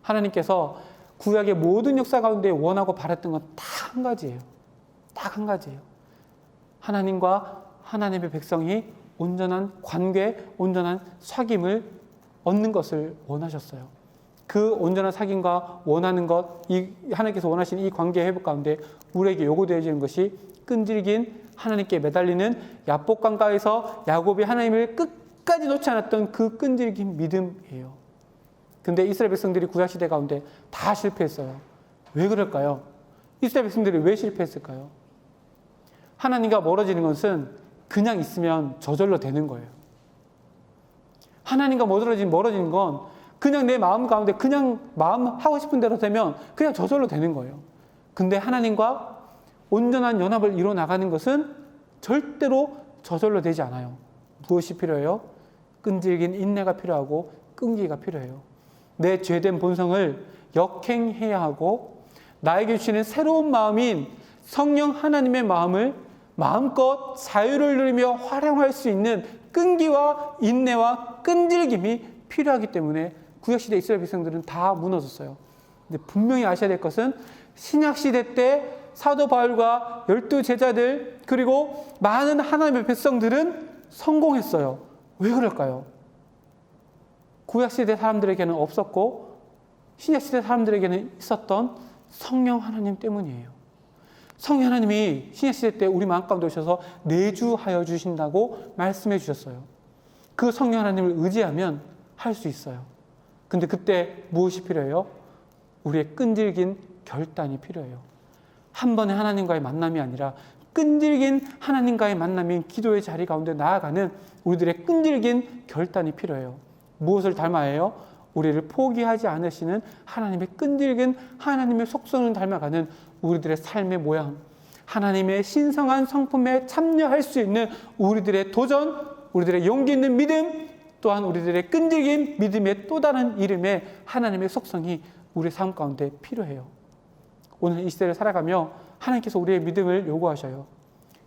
하나님께서 구약의 모든 역사 가운데 원하고 바랐던 건 딱 한 가지예요. 딱 한 가지예요. 하나님과 하나님의 백성이 온전한 관계, 온전한 사귐을 얻는 것을 원하셨어요. 그 온전한 사귐과 원하는 것, 하나님께서 원하시는 이 관계 회복 가운데 우리에게 요구되어지는 것이 끈질긴 하나님께 매달리는 야복강가에서 야곱이 하나님을 끝까지 놓지 않았던 그 끈질긴 믿음이에요. 근데 이스라엘 백성들이 구약시대 가운데 다 실패했어요. 왜 그럴까요? 이스라엘 백성들이 왜 실패했을까요? 하나님과 멀어지는 것은 그냥 있으면 저절로 되는 거예요. 하나님과 멀어지는 건 그냥 내 마음 가운데 그냥 마음 하고 싶은 대로 되면 그냥 저절로 되는 거예요. 근데 하나님과 온전한 연합을 이뤄 나가는 것은 절대로 저절로 되지 않아요. 무엇이 필요해요? 끈질긴 인내가 필요하고 끈기가 필요해요. 내 죄된 본성을 역행해야 하고 나에게 주시는 새로운 마음인 성령 하나님의 마음을 마음껏 자유를 누리며 활용할 수 있는 끈기와 인내와 끈질김이 필요하기 때문에 구약시대 이스라엘 백성들은 다 무너졌어요. 근데 분명히 아셔야 될 것은 신약시대 때 사도 바울과 12제자들 그리고 많은 하나님의 백성들은 성공했어요. 왜 그럴까요? 구약시대 사람들에게는 없었고 신약시대 사람들에게는 있었던 성령 하나님 때문이에요. 성령 하나님이 신약시대 때 우리 마음 가운데 오셔서 내주하여 주신다고 말씀해 주셨어요. 그 성령 하나님을 의지하면 할 수 있어요. 근데 그때 무엇이 필요해요? 우리의 끈질긴 결단이 필요해요. 한 번의 하나님과의 만남이 아니라 끈질긴 하나님과의 만남인 기도의 자리 가운데 나아가는 우리들의 끈질긴 결단이 필요해요. 무엇을 닮아야 해요? 우리를 포기하지 않으시는 하나님의 끈질긴 하나님의 속성을 닮아가는 우리들의 삶의 모양, 하나님의 신성한 성품에 참여할 수 있는 우리들의 도전, 우리들의 용기 있는 믿음, 또한 우리들의 끈질긴 믿음의 또 다른 이름의 하나님의 속성이 우리의 삶 가운데 필요해요. 오늘 이 시대를 살아가며 하나님께서 우리의 믿음을 요구하셔요.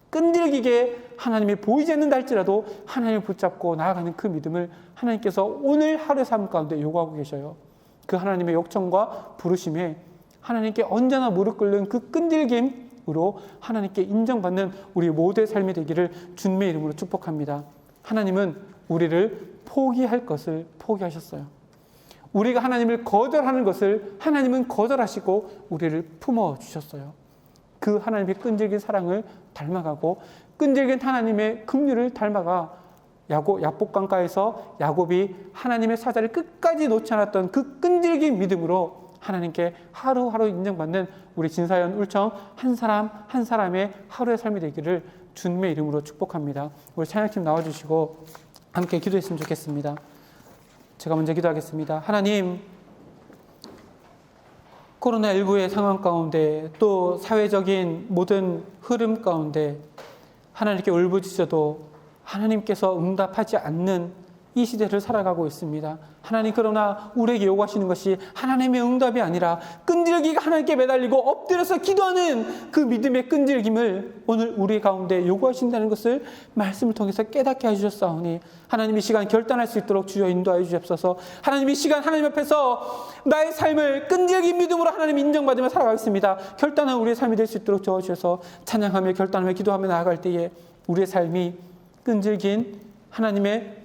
끈질기게 하나님이 보이지 않는다 할지라도 하나님을 붙잡고 나아가는 그 믿음을 하나님께서 오늘 하루의 삶 가운데 요구하고 계셔요. 그 하나님의 요청과 부르심에 하나님께 언제나 무릎 꿇는 그 끈질김으로 하나님께 인정받는 우리 모두의 삶이 되기를 주님의 이름으로 축복합니다. 하나님은 우리를 포기할 것을 포기하셨어요. 우리가 하나님을 거절하는 것을 하나님은 거절하시고 우리를 품어주셨어요. 그 하나님의 끈질긴 사랑을 닮아가고 끈질긴 하나님의 긍휼을 닮아가 야복강가에서 야곱이 하나님의 사자를 끝까지 놓지 않았던 그 끈질긴 믿음으로 하나님께 하루하루 인정받는 우리 진사연 울청 한 사람 한 사람의 하루의 삶이 되기를 주님의 이름으로 축복합니다. 우리 찬양팀 나와주시고 함께 기도했으면 좋겠습니다. 제가 먼저 기도하겠습니다. 하나님, 코로나19의 상황 가운데 또 사회적인 모든 흐름 가운데 하나님께 울부짖어도 하나님께서 응답하지 않는 이 시대를 살아가고 있습니다. 하나님, 그러나 우리에게 요구하시는 것이 하나님의 응답이 아니라 끈질기게 하나님께 매달리고 엎드려서 기도하는 그 믿음의 끈질김을 오늘 우리 가운데 요구하신다는 것을 말씀을 통해서 깨닫게 해주셨사오니 하나님 이 시간 결단할 수 있도록 주여 인도하여 주옵소서. 하나님 이 시간 하나님 앞에서 나의 삶을 끈질긴 믿음으로 하나님 인정받으며 살아가겠습니다. 결단한 우리의 삶이 될 수 있도록 도와주셔서 찬양하며 결단하며 기도하며 나아갈 때에 우리의 삶이 끈질긴 하나님을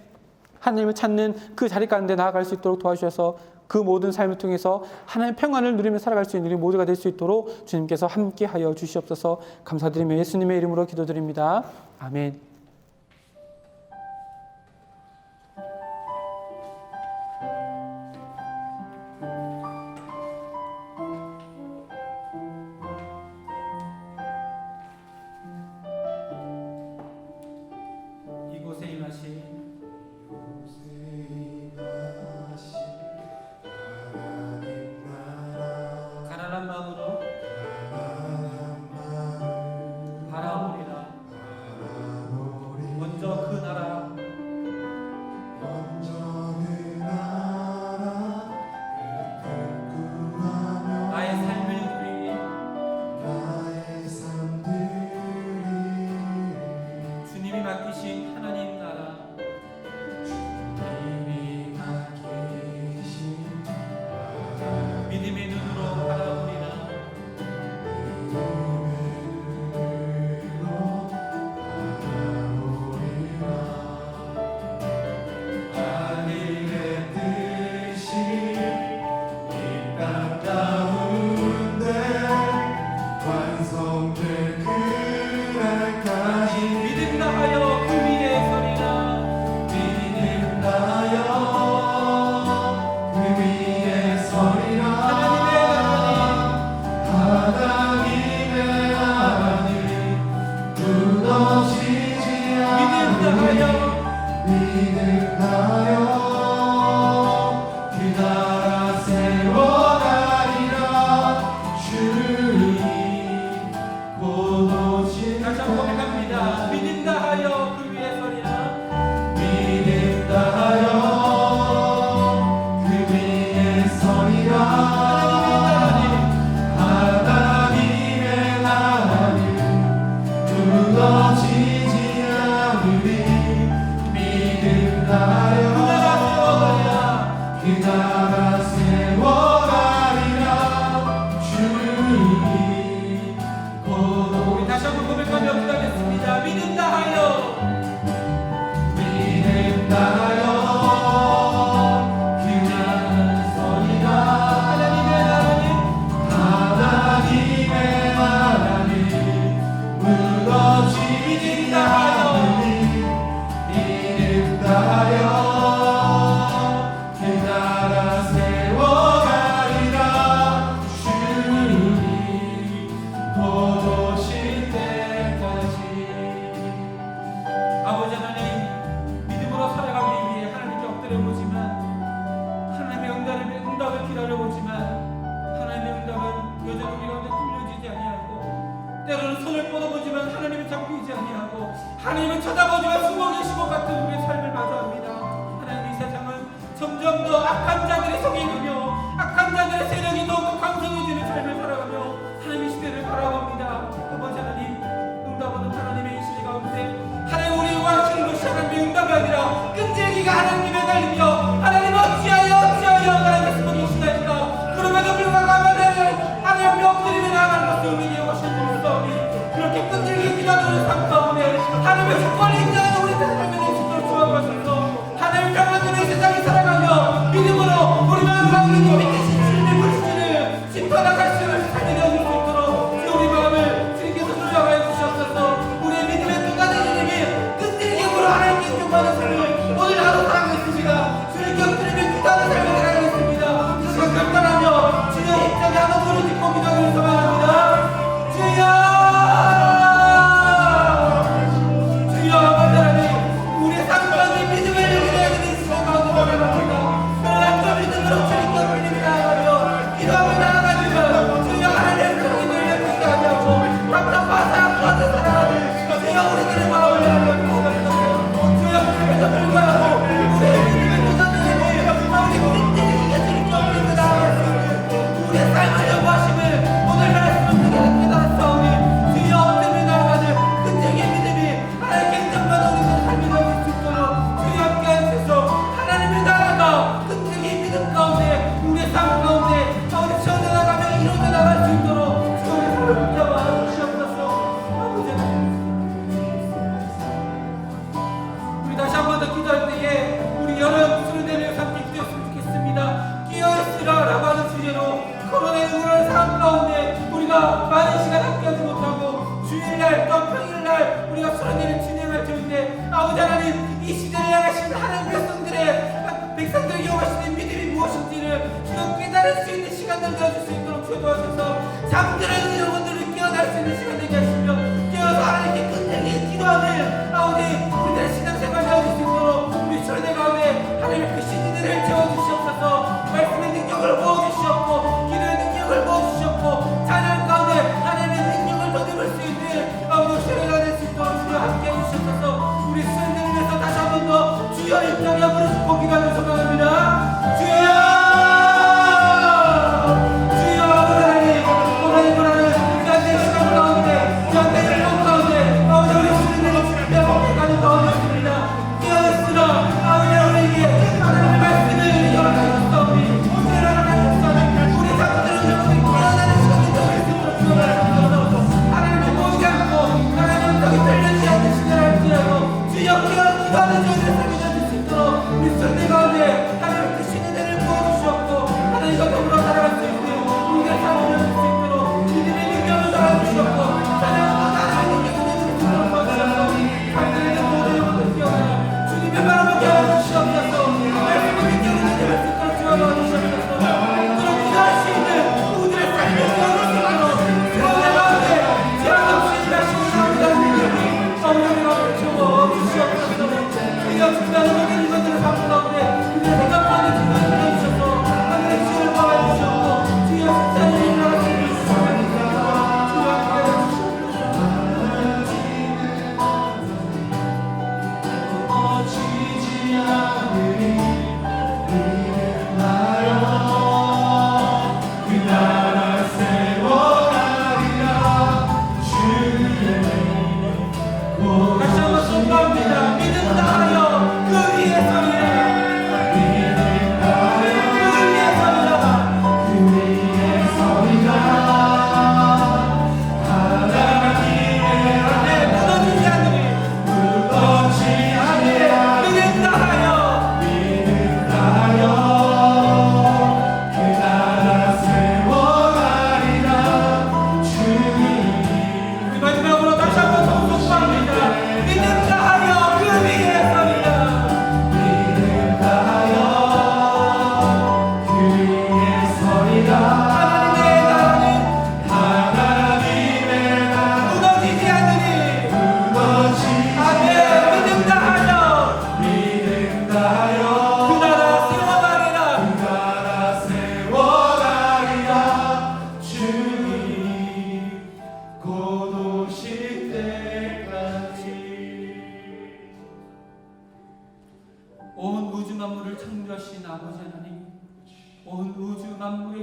찾는 그 자리 가운데 나아갈 수 있도록 도와주셔서 그 모든 삶을 통해서 하나님의 평안을 누리며 살아갈 수 있는 우리 모두가 될 수 있도록 주님께서 함께하여 주시옵소서. 감사드리며 예수님의 이름으로 기도드립니다. 아멘. 이곳에 임하신 가난한 마음으로 바라오리라. 먼저 그 나라 나의 삶을 누리니 주님이 맡기신 하나님 나라 믿음의 눈으로 바라보리라. 하늘의 뜻이 이 땅 가운데 완성될 그날까지 믿음 다하여 그 위에 서리라. 믿음 다하여 그 위에 서리라. 하나님의 나라는 무너지지 않으리. 믿음 다하여 그 나라 세워가리라. 주님 곧 오실 다시 한번 고백합니다. 믿음 다하여 그 위에 서리라. 믿음 다하여 그 위에 서리라. 하나님의 나라는 무너지지 않으리. 믿음 다하여 그 나라 세워가리라. 주님 곧 우리 다시 한번 고백하며 기도하겠습니다. 믿음 다하여 믿음 다하여 그 나라 서리라. 하나님의 나라는 무너지지 않으리. 믿음 다하여 그 나라 세워가리라. 주님 곧 오실 때까지. 아버지 하나님, 믿음으로 살아가기 위해 하나님께 엎드려보지만 하나님의 응답을 기다려보지만 하나님의 응답은 여전히 우리 가운데 들려지지 아니하고 때로는 손을 뻗어보지만 하나님이 잡히지 아니하고 하나님은 쳐다보지만 숨어 계신 것 같은 우리의 삶을 마주합니다. 하나님 점점 더 악한 자들의 성에 가며 악한 자들의 세력이 더욱 강성해지는 삶을 살아가며 하나님의 시대를 바라봅니다. 아버지 하나님, 응답하는 하나님의 이 시대 가운데 하나님 우리 원하시는 것이 하나님의 응답이 아니라 끈질기가 하나님에 달리며 하나님 어찌하여 하나님의 수복이 있으나이까. 그럼에도 불구하고 하나님 엎드리며 나아가는 것을 우리에게 오신 물싸움이 그렇게 끈질기게 기도하는 삶 가운데 하나님의 주권이 인정하는 우리 삶의 내식을 주어가셔서 하나님 평안들의 세상에 살아가며 믿음으로 우리 마음이 믿으신 주님의 불신을 심판하갈 수를 살게 되어줄 수 있도록 우리 마음을 주님께서 주장하여 주시옵소서. 우리의 믿음의 또 다른 이름이 끈질기게 하나님께 인정받는 삶을 오늘 하루 살아가겠습니다. 주님께 엎드리며 기도하는 삶을 살아가겠습니다. 주님 간단하며 주님의 입장에 한번 부르짖고 기도하기를 소망합니다. 주여 많은 시간 함께하지 못하고 주일날 또 평일날 우리가 수련회를 진행할 텐데 아버지 하나님 이 시대를 향하신 하나님 백성들에게 요구하시는 믿음이 무엇인지를 지금 깨달을 수 있는 시간을 내어줄 수 있도록 주도하셔서 잠들어있는 영혼들을 깨어날 수 있는 시간 되게 하시며 깨어서 하나님께 끈질기게 기도하는 아버지 우리들의 신앙생활 내어줄 수 있도록 우리 수련회 가운데 하나님의 그 신들을 채워주시옵소서. 말씀의 능력을 부어주시옵고 기도의 능력을 부어주시옵고 찬양 가운데 하나님의 능력을 더듬을 수 있는 아버지 수련회가 될 수 있도록 주여 함께 해주시옵소서. 우리 수련회를 위해서 다시 한 번 더 주여 입장에 부르짖고 기도하는 소망합니다. 주여 주여 하나님 오늘 시간 가운데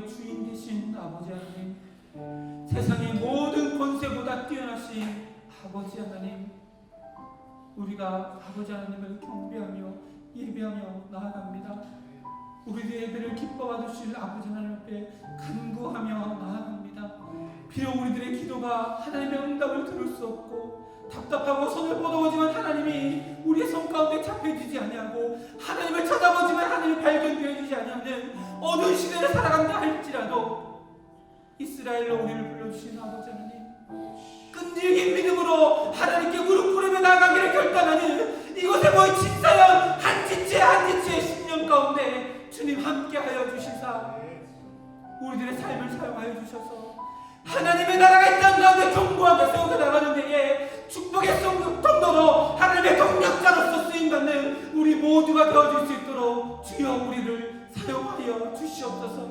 영광의 주인 되신 아버지 하나님, 세상의 모든 권세보다 뛰어나신 아버지 하나님, 우리가 아버지 하나님을 경배하며 예배하며 나아갑니다. 우리의 예배를 기뻐 받으실 아버지 하나님 앞에 간구하며 나아갑니다. 비록 우리들의 기도가 하나님의 응답을 들을 수 없고 답답하고 손을 뻗어보지만 하나님이 우리의 손 가운데 잡혀지지 아니하고 하나님을 찾아보지만 하나님이 발견되어지지 아니하는 어두운 시대를 살아간다 할지라도 이스라엘로 우리를 불러주신 아버지 하나님, 끈질긴 믿음으로 하나님께 무릎 꿇으며 나아가기를 결단하는 이곳에 모인 진사연 한 지체의 심령 가운데 주님 함께하여 주시사 우리들의 삶을 사용하여 주셔서 하나님의 나라가 이 땅 가운데 견고하게 세워져 나가는 데에 축복의 통로로 하나님의 동력자로서 쓰임받는 우리 모두가 되어줄 수 있도록 주여 우리를 사용하여 주시옵소서.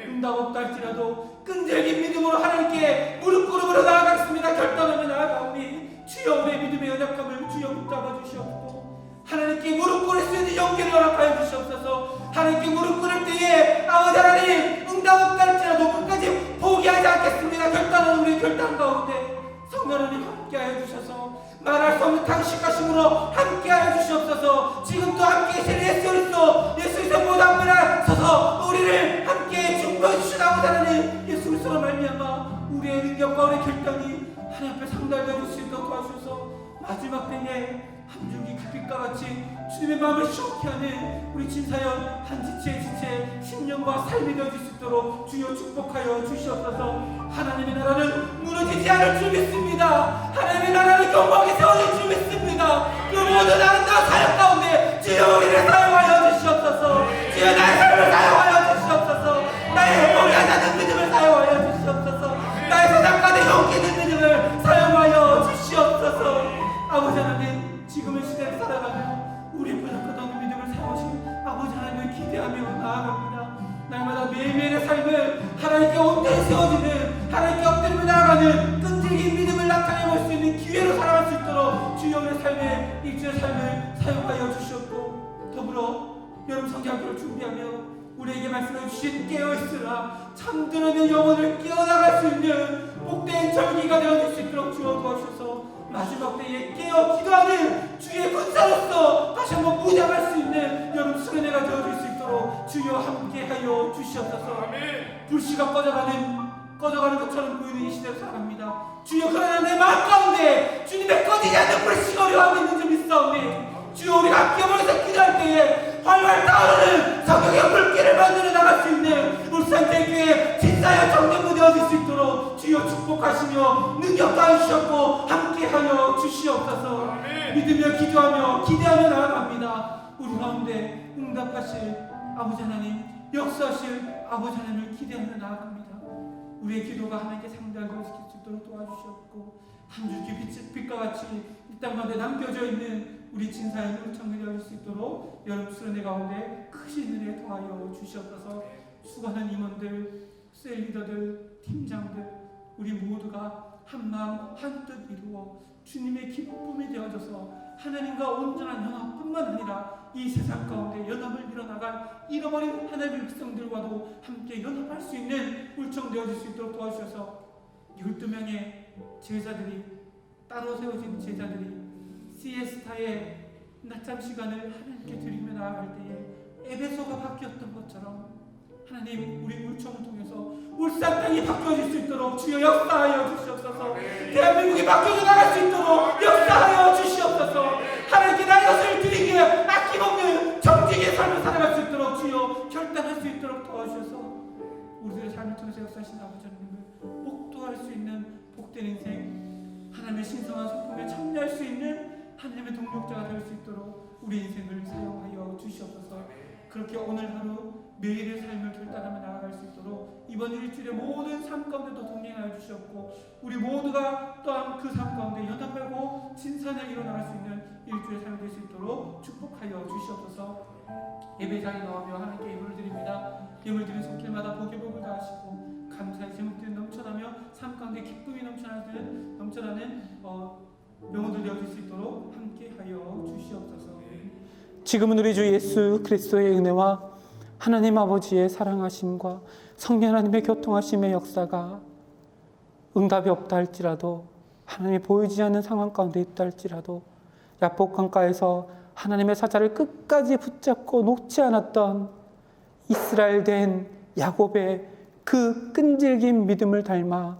응답 없다 할지라도 끈질긴 믿음으로 하나님께 무릎 꿇음으로 나아가겠습니다. 결단하며 나아가오니 주여 우리의 믿음의 연약함을 주여 붙잡아 주시옵고 하나님께 무릎 꿇을 수 있는 용기를 허락하여 주시옵소서. 하나님께 무릎 꿇을 때에 아버지 하나님 응답 없다 할지라도 끝까지 포기하지 않겠습니다. 결단하는 우리의 결단 가운데 성령 하나님 함께하여 주셔서 말할 수 없는 당신가심으로 함께하여 주시옵소서. 지금도 함께 계신 예수 그리스도 모든 앞에 서서 우리를 함께 중보해 주신 아버지 하나님, 예수 그리스도로 말미암아 우리의 능력과 우리의 결단이 하나님 앞에 상달되어 줄 수 있도록 도와주셔서 마지막 때에 한 줄기 빛과 같이 주님의 마음을 시원케 하는 우리 진사연 한 지체 심령과 삶이 되어질 수 있도록 주여 축복하여 주시옵소서. 하나님의 나라는 무너지지 않을 줄 믿습니다. 하나님의 나라는 견고하게 세워질 줄 믿습니다. 그 모든 아름다운 사역 가운데 주여 우리를 사용하여 주시옵소서. 주여 나의 삶을 사용하여 주시옵소서. 나의 행복이 하자는 믿음을 사용하여 주시옵소서. 나의 세상과의 용기 있는 믿음을 사용하여 주시옵소서. 아버지 하나님, 지금의 시대를 살아가며 우리 부족하던 믿음을 사용하신 아버지 하나님을 기대하며 나아갑니다. 날마다 매일매일의 삶을 하나님께 온전히 세워지는, 하나님께 엎드리며 나아가는 끈질긴 믿음을 나타내볼 수 있는 기회로 살아갈 수 있도록 주여 우리의 삶에 일주의 삶을 사용하여 주시옵고, 더불어 여름 성경학교를 준비하며 우리에게 말씀해 주신 깨어있으라 잠들어있는 영혼을 깨어나갈 수 있는 복된 절기가 되어줄 수 있도록 주여 도와주셔서 마지막 때에 깨어 기도하는 주의 군사로서 다시 한번 무장할 수 있는 여름 수련회가 되어줄 수 있도록 주여 함께하여 주시옵소서. 불씨가 꺼져가는 것처럼 보이는 이 시대를 살아갑니다. 주여, 그러나 내 마음 가운데 주님의 꺼지지 않는 불씨가 어려움이 있는 줄 믿사오니 주여 우리가 함께 모여서 기도할 때에 활활 타오르는 성경의 불길을 만들어 나갈 수 있는 울산대교회 진사의 정전부 되어질 수 있도록 주여 축복하시며 능력 가주시옵고 함께하여 주시옵소서. 믿으며 기도하며 기대하며 나아갑니다. 우리 가운데 응답하실 아버지 하나님, 역사하실 아버지 하나님을 기대하며 나아갑니다. 우리의 기도가 하나님께 상달되어 수 있도록 도와주시옵고 한 줄기 빛과 같이 이 땅 가운데 남겨져 있는 우리 진사의 울창이 되어질 수 있도록 여름 수련회 가운데 크신 은혜 더하여 주시옵소서. 수고하는 임원들, 셀 리더들, 팀장들, 우리 모두가 한 마음 한 뜻 이루어 주님의 기쁨이 되어져서 하나님과 온전한 연합뿐만 아니라 이 세상 가운데 연합을 이뤄나갈 잃어버린 하나님의 백성들과도 함께 연합할 수 있는 울창되어질 수 있도록 도와주셔서 12명의 제자들이, 따로 세워진 제자들이 시에스타의 낮잠 시간을 하나님께 드리며 나아갈 때에 에베소가 바뀌었던 것처럼 하나님, 우리 울청을 통해서 울산 땅이 바뀌어질 수 있도록 주여 역사하여 주시옵소서. 대한민국이 바뀌어져 나갈 수 있도록 역사하여 주시옵소서. 하나님께 나의 것을 드리기에 아낌없는 정직의 삶을 살아갈 수 있도록 주여 결단할 수 있도록 도와주셔서 우리들의 삶을 통해서 역사하신 아버지 하나님을 복도할 수 있는 복된 인생, 하나님의 신성한 소품에 참여할 수 있는 하나님의 동력자가 될 수 있도록 우리 인생을 사용하여 주시옵소서. 그렇게 오늘 하루 매일의 삶을 결단하며 나아갈 수 있도록 이번 일주일의 모든 삶 가운데도 동행하여 주시옵고 우리 모두가 또한 그 삶 가운데 연합하고 진산을 이뤄나갈 수 있는 일주일의 삶이 될 수 있도록 축복하여 주시옵소서. 예배자에 나오며 하나님께 예물을 드립니다. 예물 드린 손길마다 복의 복을 다하시고 감사의 제목들이 넘쳐나며 삶 가운데 기쁨이 넘쳐나는 명호들 되어질 수 있도록 함께하여 주시옵소서. 지금은 우리 주 예수 그리스도의 은혜와 하나님 아버지의 사랑하심과 성령 하나님의 교통하심의 역사가 응답이 없다 할지라도, 하나님이 보이지 않는 상황 가운데 있다 할지라도, 야복 강가에서 하나님의 사자를 끝까지 붙잡고 놓지 않았던 이스라엘 된 야곱의 그 끈질긴 믿음을 닮아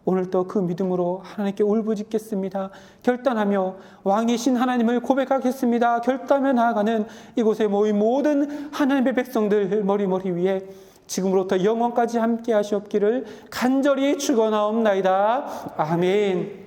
오늘도 그 믿음으로 하나님께 울부짖겠습니다. 결단하며 왕이신 하나님을 고백하겠습니다. 결단하며 나아가는 이곳에 모인 모든 하나님의 백성들 머리 위에 지금으로부터 영원까지 함께 하시옵기를 간절히 축원하옵나이다. 아멘.